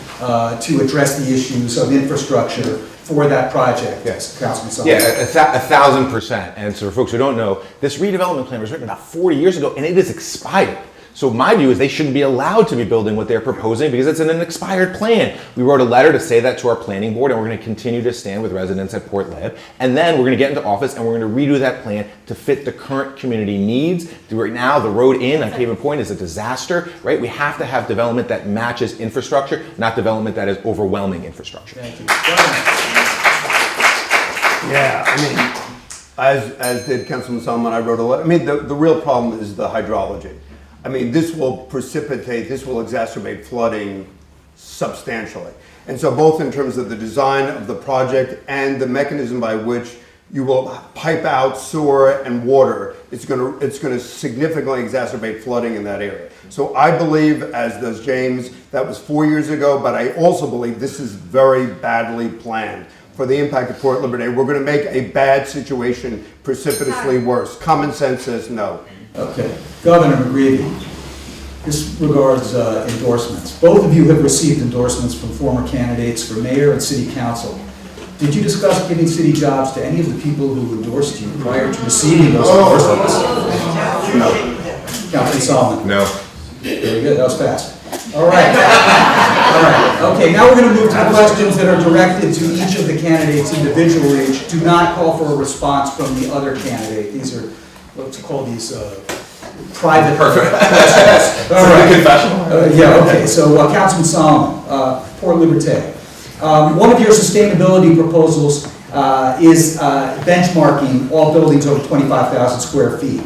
Speaker 1: to address the issues of infrastructure for that project?
Speaker 6: Yes.
Speaker 1: Councilman Sullivan.
Speaker 6: Yeah, 1,000%. And so for folks who don't know, this redevelopment plan was written about 40 years ago, and it is expired. So my view is they shouldn't be allowed to be building what they're proposing because it's an expired plan. We wrote a letter to say that to our planning board, and we're going to continue to stand with residents at Port Lib. And then we're going to get into office and we're going to redo that plan to fit the current community needs. Right now, the road in on Caven Point is a disaster, right? We have to have development that matches infrastructure, not development that is overwhelming infrastructure.
Speaker 1: Thank you.
Speaker 5: Yeah, I mean, as did Councilman Solomon, I wrote a letter. I mean, the real problem is the hydrology. I mean, this will exacerbate flooding substantially. And so both in terms of the design of the project and the mechanism by which you will pipe out sewer and water, it's going to significantly exacerbate flooding in that area. So I believe, as does James, that was 4 years ago, but I also believe this is very badly planned for the impact of Port Liberté. We're going to make a bad situation precipitously worse. Common sense says no.
Speaker 1: Okay. Governor McGreevey, this regards endorsements. Both of you have received endorsements from former candidates for mayor and city council. Did you discuss giving city jobs to any of the people who endorsed you prior to receiving those endorsements? No. Councilman Solomon?
Speaker 6: No.
Speaker 1: Very good, that was fast. All right. All right. Okay, now we're going to move to the questions that are directed to each of the candidates individually, which do not call for a response from the other candidate. These are, what's called these private questions. All right.
Speaker 6: Confessional?
Speaker 1: Yeah, okay. So Councilman Solomon, Port Liberté. One of your sustainability proposals is benchmarking all buildings over 25,000 square feet.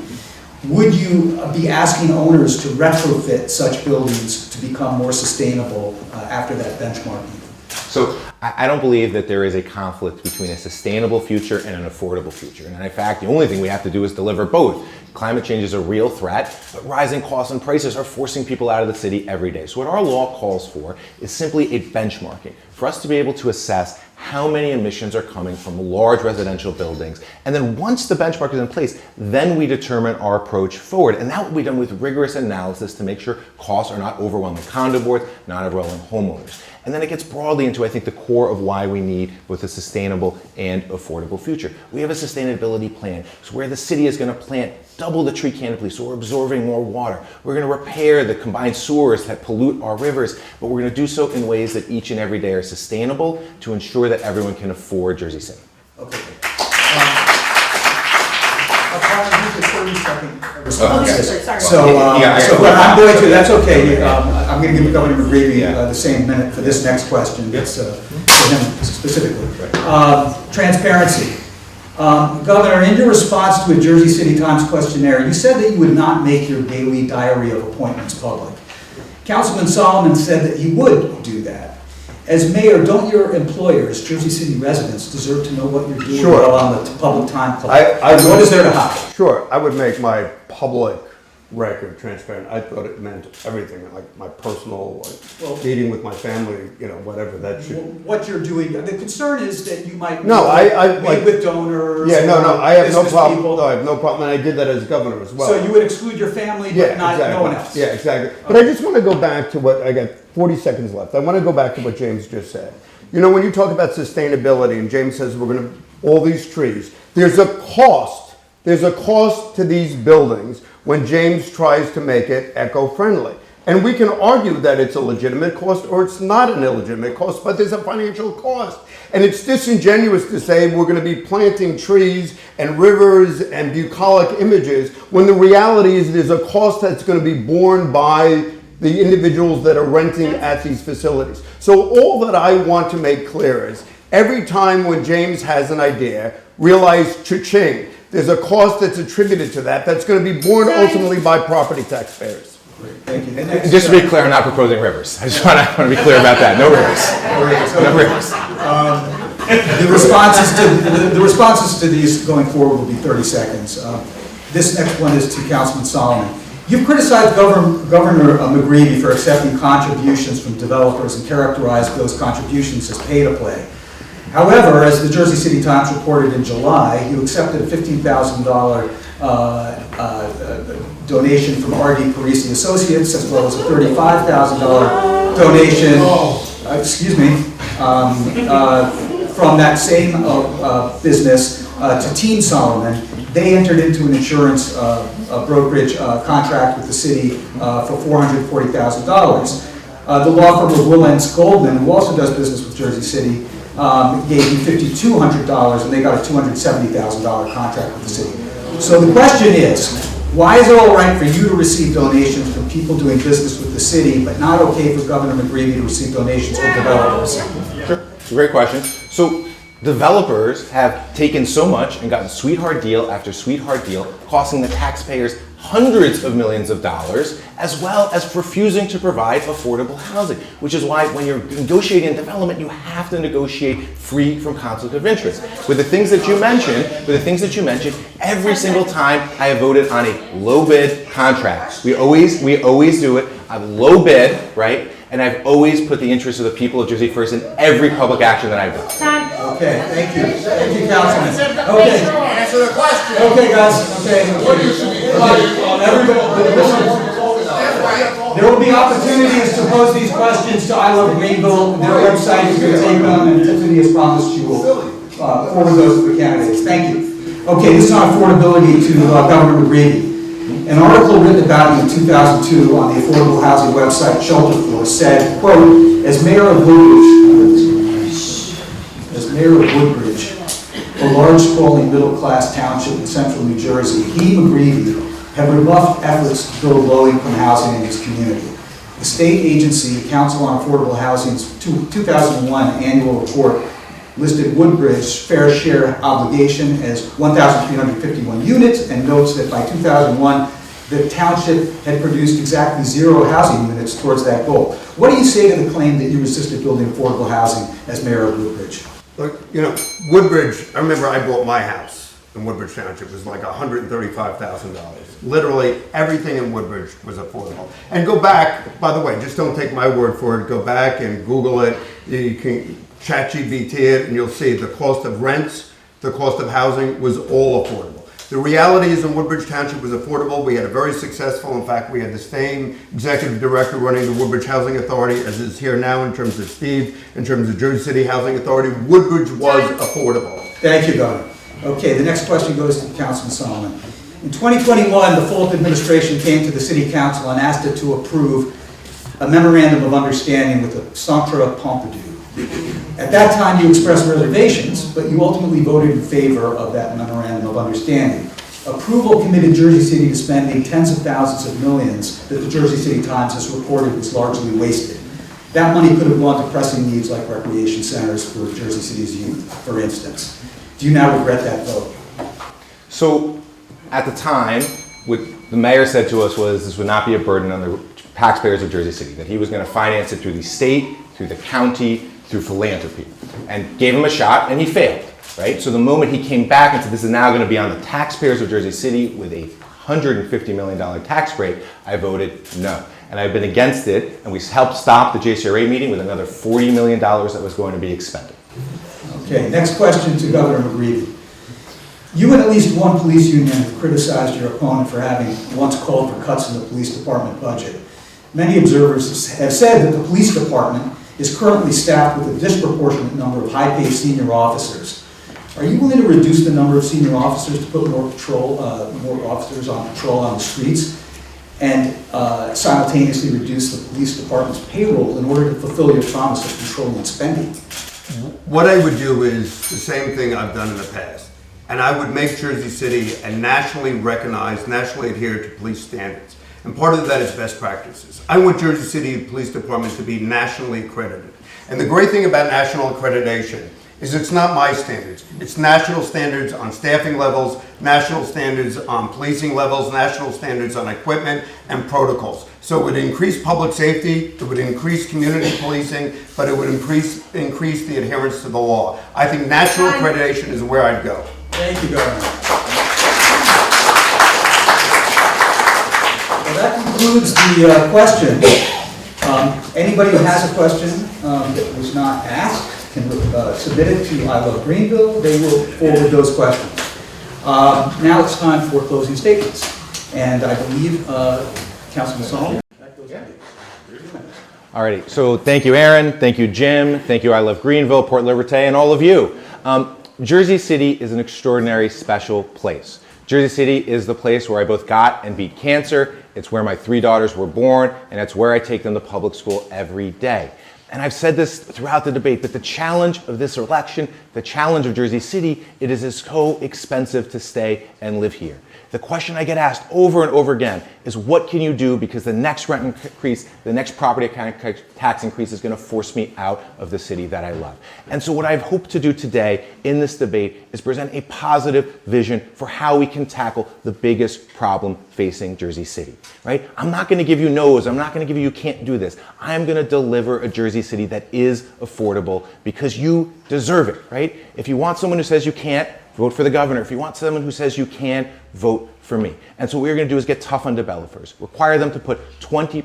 Speaker 1: Would you be asking owners to retrofit such buildings to become more sustainable after that benchmarking?
Speaker 6: So I don't believe that there is a conflict between a sustainable future and an affordable future. And in fact, the only thing we have to do is deliver both. Climate change is a real threat, but rising costs and prices are forcing people out of the city every day. So what our law calls for is simply a benchmarking, for us to be able to assess how many emissions are coming from large residential buildings. And then once the benchmark is in place, then we determine our approach forward. And that will be done with rigorous analysis to make sure costs are not overwhelming condo boards, not overwhelming homeowners. And then it gets broadly into, I think, the core of why we need both a sustainable and affordable future. We have a sustainability plan, so where the city is going to plant double the tree canopy, so we're absorbing more water. We're going to repair the combined sewers that pollute our rivers, but we're going to do so in ways that each and every day are sustainable to ensure that everyone can afford Jersey City.
Speaker 1: Okay. I'll try and use the 30-second response.
Speaker 2: Sorry.
Speaker 1: So what I'm going to, that's okay, I'm going to give Governor McGreevey the same minute for this next question. It's for him specifically. Transparency. Governor, in your response to a Jersey City Times questionnaire, you said that you would not make your daily diary of appointments public. Councilman Solomon said that he would do that. As mayor, don't your employers, Jersey City residents, deserve to know what you're doing
Speaker 5: Sure.
Speaker 1: while on the public time clock?
Speaker 5: I
Speaker 1: What is there to hide?
Speaker 5: Sure, I would make my public record transparent. I thought it meant everything, like my personal, meeting with my family, whatever that should.
Speaker 1: What you're doing, the concern is that you might
Speaker 5: No, I
Speaker 1: meet with donors.
Speaker 5: Yeah, no, I have no
Speaker 1: business
Speaker 5: problem.
Speaker 1: people.
Speaker 5: No, I have no problem, and I did that as governor as well.
Speaker 1: So you would exclude your family, but
Speaker 5: Yeah,
Speaker 1: not
Speaker 5: exactly.
Speaker 1: no one else?
Speaker 5: Yeah, exactly. But I just want to go back to what, I got 40 seconds left. I want to go back to what James just said. When you talk about sustainability, and James says we're going to, all these trees, there's a cost to these buildings when James tries to make it eco-friendly. And we can argue that it's a legitimate cost or it's not an illegitimate cost, but there's a financial cost. And it's disingenuous to say we're going to be planting trees and rivers and bucolic images when the reality is there's a cost that's going to be borne by the individuals that are renting at these facilities. So all that I want to make clear is every time when James has an idea, realize cha-ching, there's a cost that's attributed to that that's going to be borne ultimately by property taxpayers.
Speaker 1: Great, thank you.
Speaker 6: And just to be clear, I'm not proposing rivers. I just want to be clear about that. No rivers. No rivers.
Speaker 1: The responses to these going forward will be 30 seconds. This next one is to Councilman Solomon. You've criticized Governor McGreevey for accepting contributions from developers and characterized those contributions as pay-to-play. However, as the Jersey City Times reported in July, you accepted a $15,000 donation from R.D. Parisi Associates, as well as a $35,000 donation, from that same business to Team Solomon. They entered into an insurance brokerage contract with the city for $440,000. The law firm of Willens Goldman, who also does business with Jersey City, gave you $5,200, and they got a $270,000 contract with the city. So the question is, why is it all right for you to receive donations from people doing business with the city, but not okay for Governor McGreevey to receive donations from developers?
Speaker 6: Sure, it's a great question. So developers have taken so much and gotten sweetheart deal after sweetheart deal, costing the taxpayers hundreds of millions of dollars, as well as refusing to provide affordable housing, which is why when you're negotiating development, you have to negotiate free from conflict of interest. With the things that you mentioned, every single time I have voted on a low bid contract. We always do it on low bid, right? And I've always put the interests of the people of Jersey first in every public action that I've done.
Speaker 1: Okay, thank you. Thank you, Councilman. Okay.
Speaker 7: Answer the question.
Speaker 1: Okay, guys, okay. There will be opportunities to pose these questions to I Love Greenville, their website, you can take them, and Tiffany has promised she will forward those to the candidates. Thank you. Okay, this is on affordability to Governor McGreevey. An article written about you in 2002 on the affordable housing website Shelter Force said, quote, as mayor of Woodbridge, a large sprawling middle-class township in central New Jersey, he, McGreevey, have rebuffed efforts to build low-income housing in his community. The state agency, Council on Affordable Housing's 2001 annual report listed Woodbridge's fair share obligation as 1,351 units and notes that by 2001, the township had produced exactly 0 housing units towards that goal. What do you say to the claim that you resisted building affordable housing as mayor of Woodbridge?
Speaker 5: Look, Woodbridge, I remember I bought my house. in Woodbridge Township was like $135,000. Literally everything in Woodbridge was affordable. And go back, by the way, just don't take my word for it. Go back and Google it. You can ChatGPT it, and you'll see the cost of rents, the cost of housing was all affordable. The reality is in Woodbridge Township was affordable. We had a very successful, in fact, we had the same executive director running the Woodbridge Housing Authority as is here now in terms of Steve, in terms of Jersey City Housing Authority. Woodbridge was affordable.
Speaker 1: Thank you, Governor. Okay, the next question goes to Councilman Solomon. In 2021, the Fulton administration came to the City Council and asked it to approve a memorandum of understanding with the Centre Pompidou. At that time, you expressed reservations, but you ultimately voted in favor of that memorandum of understanding. Approval committed Jersey City to spending tens of thousands of millions that the Jersey City Times has reported was largely wasted. That money could have gone to pressing needs like recreation centers for Jersey City's youth, for instance. Do you now regret that vote?
Speaker 6: So at the time, what the mayor said to us was this would not be a burden on the taxpayers of Jersey City, that he was going to finance it through the state, through the county, through philanthropy, and gave him a shot, and he failed, right? So the moment he came back and said this is now going to be on the taxpayers of Jersey City with a $150 million tax break, I voted no. And I've been against it, and we helped stop the JCRA meeting with another $40 million that was going to be expended.
Speaker 1: Okay, next question to Governor McGreevey. You and at least one police union have criticized your opponent for having once called for cuts in the police department budget. Many observers have said that the police department is currently staffed with a disproportionate number of high-paid senior officers. Are you willing to reduce the number of senior officers to put more officers on patrol on the streets, and simultaneously reduce the police department's payroll in order to fulfill your promise of controlling spending?
Speaker 5: What I would do is the same thing I've done in the past. And I would make Jersey City a nationally recognized, nationally adhered to police standards. And part of that is best practices. I want Jersey City Police Department to be nationally accredited. And the great thing about national accreditation is it's not my standards. It's national standards on staffing levels, national standards on policing levels, national standards on equipment and protocols. So it would increase public safety, it would increase community policing, but it would increase the adherence to the law. I think national accreditation is where I'd go.
Speaker 1: Thank you, Governor. Well, that concludes the question. Anybody who has a question that was not asked can submit it to I Love Greenville. They will forward those questions. Now it's time for closing statements. And I believe Councilman Solomon.
Speaker 6: Alrighty, so thank you, Aaron. Thank you, Jim. Thank you, I Love Greenville, Port Liberté, and all of you. Jersey City is an extraordinary, special place. Jersey City is the place where I both got and beat cancer. It's where my 3 daughters were born, and it's where I take them to public school every day. And I've said this throughout the debate, but the challenge of this election, the challenge of Jersey City, it is so expensive to stay and live here. The question I get asked over and over again is what can you do because the next rent increase, the next property tax increase is going to force me out of the city that I love. And so what I've hoped to do today in this debate is present a positive vision for how we can tackle the biggest problem facing Jersey City, right? I'm not going to give you no's. I'm not going to give you can't do this. I'm going to deliver a Jersey City that is affordable because you deserve it, right? If you want someone who says you can't, vote for the governor. If you want someone who says you can, vote for me. And so what we're going to do is get tough on developers. Require them to put 20%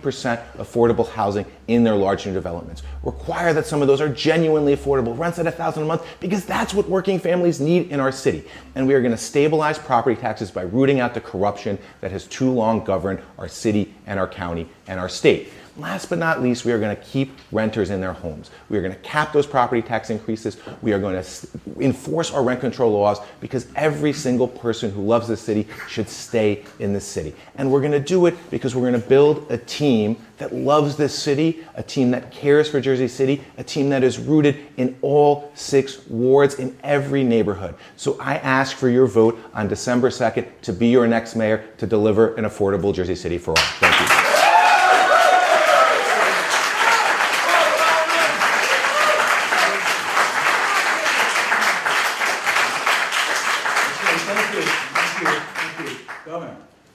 Speaker 6: affordable housing in their large new developments. Require that some of those are genuinely affordable, rents at $1,000 a month, because that's what working families need in our city. And we are going to stabilize property taxes by rooting out the corruption that has too long governed our city and our county and our state. Last but not least, we are going to keep renters in their homes. We are going to cap those property tax increases. We are going to enforce our rent control laws because every single person who loves this city should stay in this city. And we're going to do it because we're going to build a team that loves this city, a team that cares for Jersey City, a team that is rooted in all 6 wards in every neighborhood. So I ask for your vote on December 2nd to be your next mayor to deliver an affordable Jersey City for all. Thank you.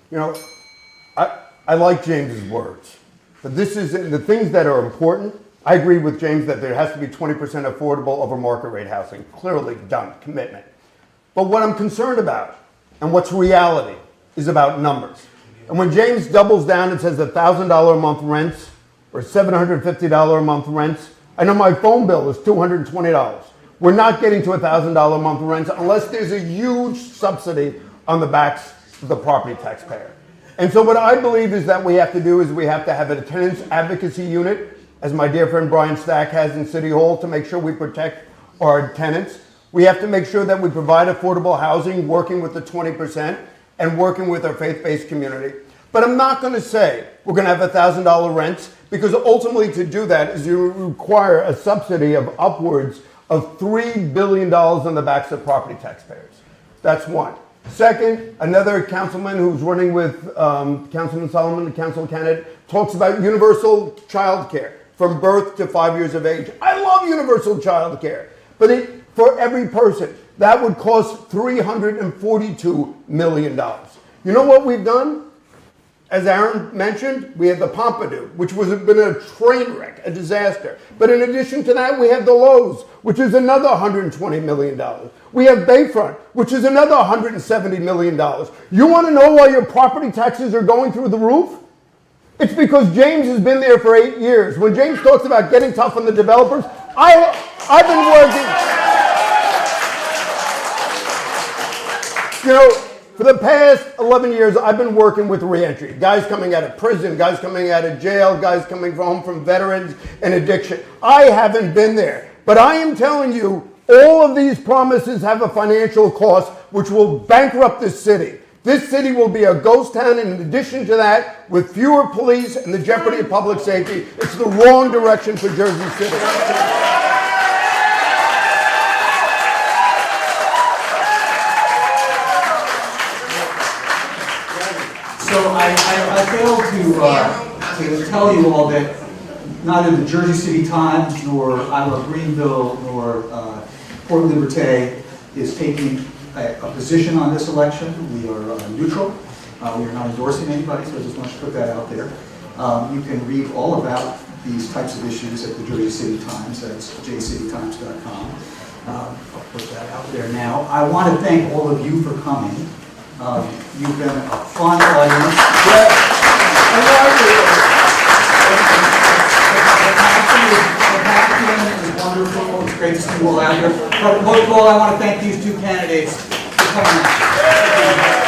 Speaker 5: You know, I like James's words, but this is the things that are important. I agree with James that there has to be 20% affordable over market rate housing. Clearly done, commitment. But what I'm concerned about, and what's reality, is about numbers. And when James doubles down and says $1,000 a month rents, or $750 a month rents, I know my phone bill is $220. We're not getting to $1,000 a month rents unless there's a huge subsidy on the backs of the property taxpayer. And so what I believe is that we have to do is we have to have a tenants advocacy unit, as my dear friend Brian Stack has in City Hall, to make sure we protect our tenants. We have to make sure that we provide affordable housing, working with the 20% and working with our faith-based community. But I'm not going to say we're going to have $1,000 rents, because ultimately to do that is you require a subsidy of upwards of $3 billion on the backs of property taxpayers. That's one. Second, another councilman who's running with Councilman Solomon, the council candidate, talks about universal child care from birth to 5 years of age. I love universal child care, but for every person, that would cost $342 million. You know what we've done? As Aaron mentioned, we had the Pompidou, which been a train wreck, a disaster. But in addition to that, we have the Lowe's, which is another $120 million. We have Bayfront, which is another $170 million. You want to know why your property taxes are going through the roof? It's because James has been there for 8 years. When James talks about getting tough on the developers, I've been working. You know, for the past 11 years, I've been working with reentry. Guys coming out of prison, guys coming out of jail, guys coming home from veterans and addiction. I haven't been there. But I am telling you, all of these promises have a financial cost which will bankrupt this city. This city will be a ghost town, and in addition to that, with fewer police and the jeopardy of public safety, it's the wrong direction for Jersey City.
Speaker 1: So I failed to tell you all that neither the Jersey City Times, nor I Love Greenville, nor Port Liberté is taking a position on this election. We are neutral. We are not endorsing anybody, so I just want to put that out there. You can read all about these types of issues at the Jersey City Times. That's jcitytimes.com. I'll put that out there now. I want to thank all of you for coming. You've been a fun audience. The packaging is wonderful. It's great to see you all out here. But most of all, I want to thank these two candidates for coming out.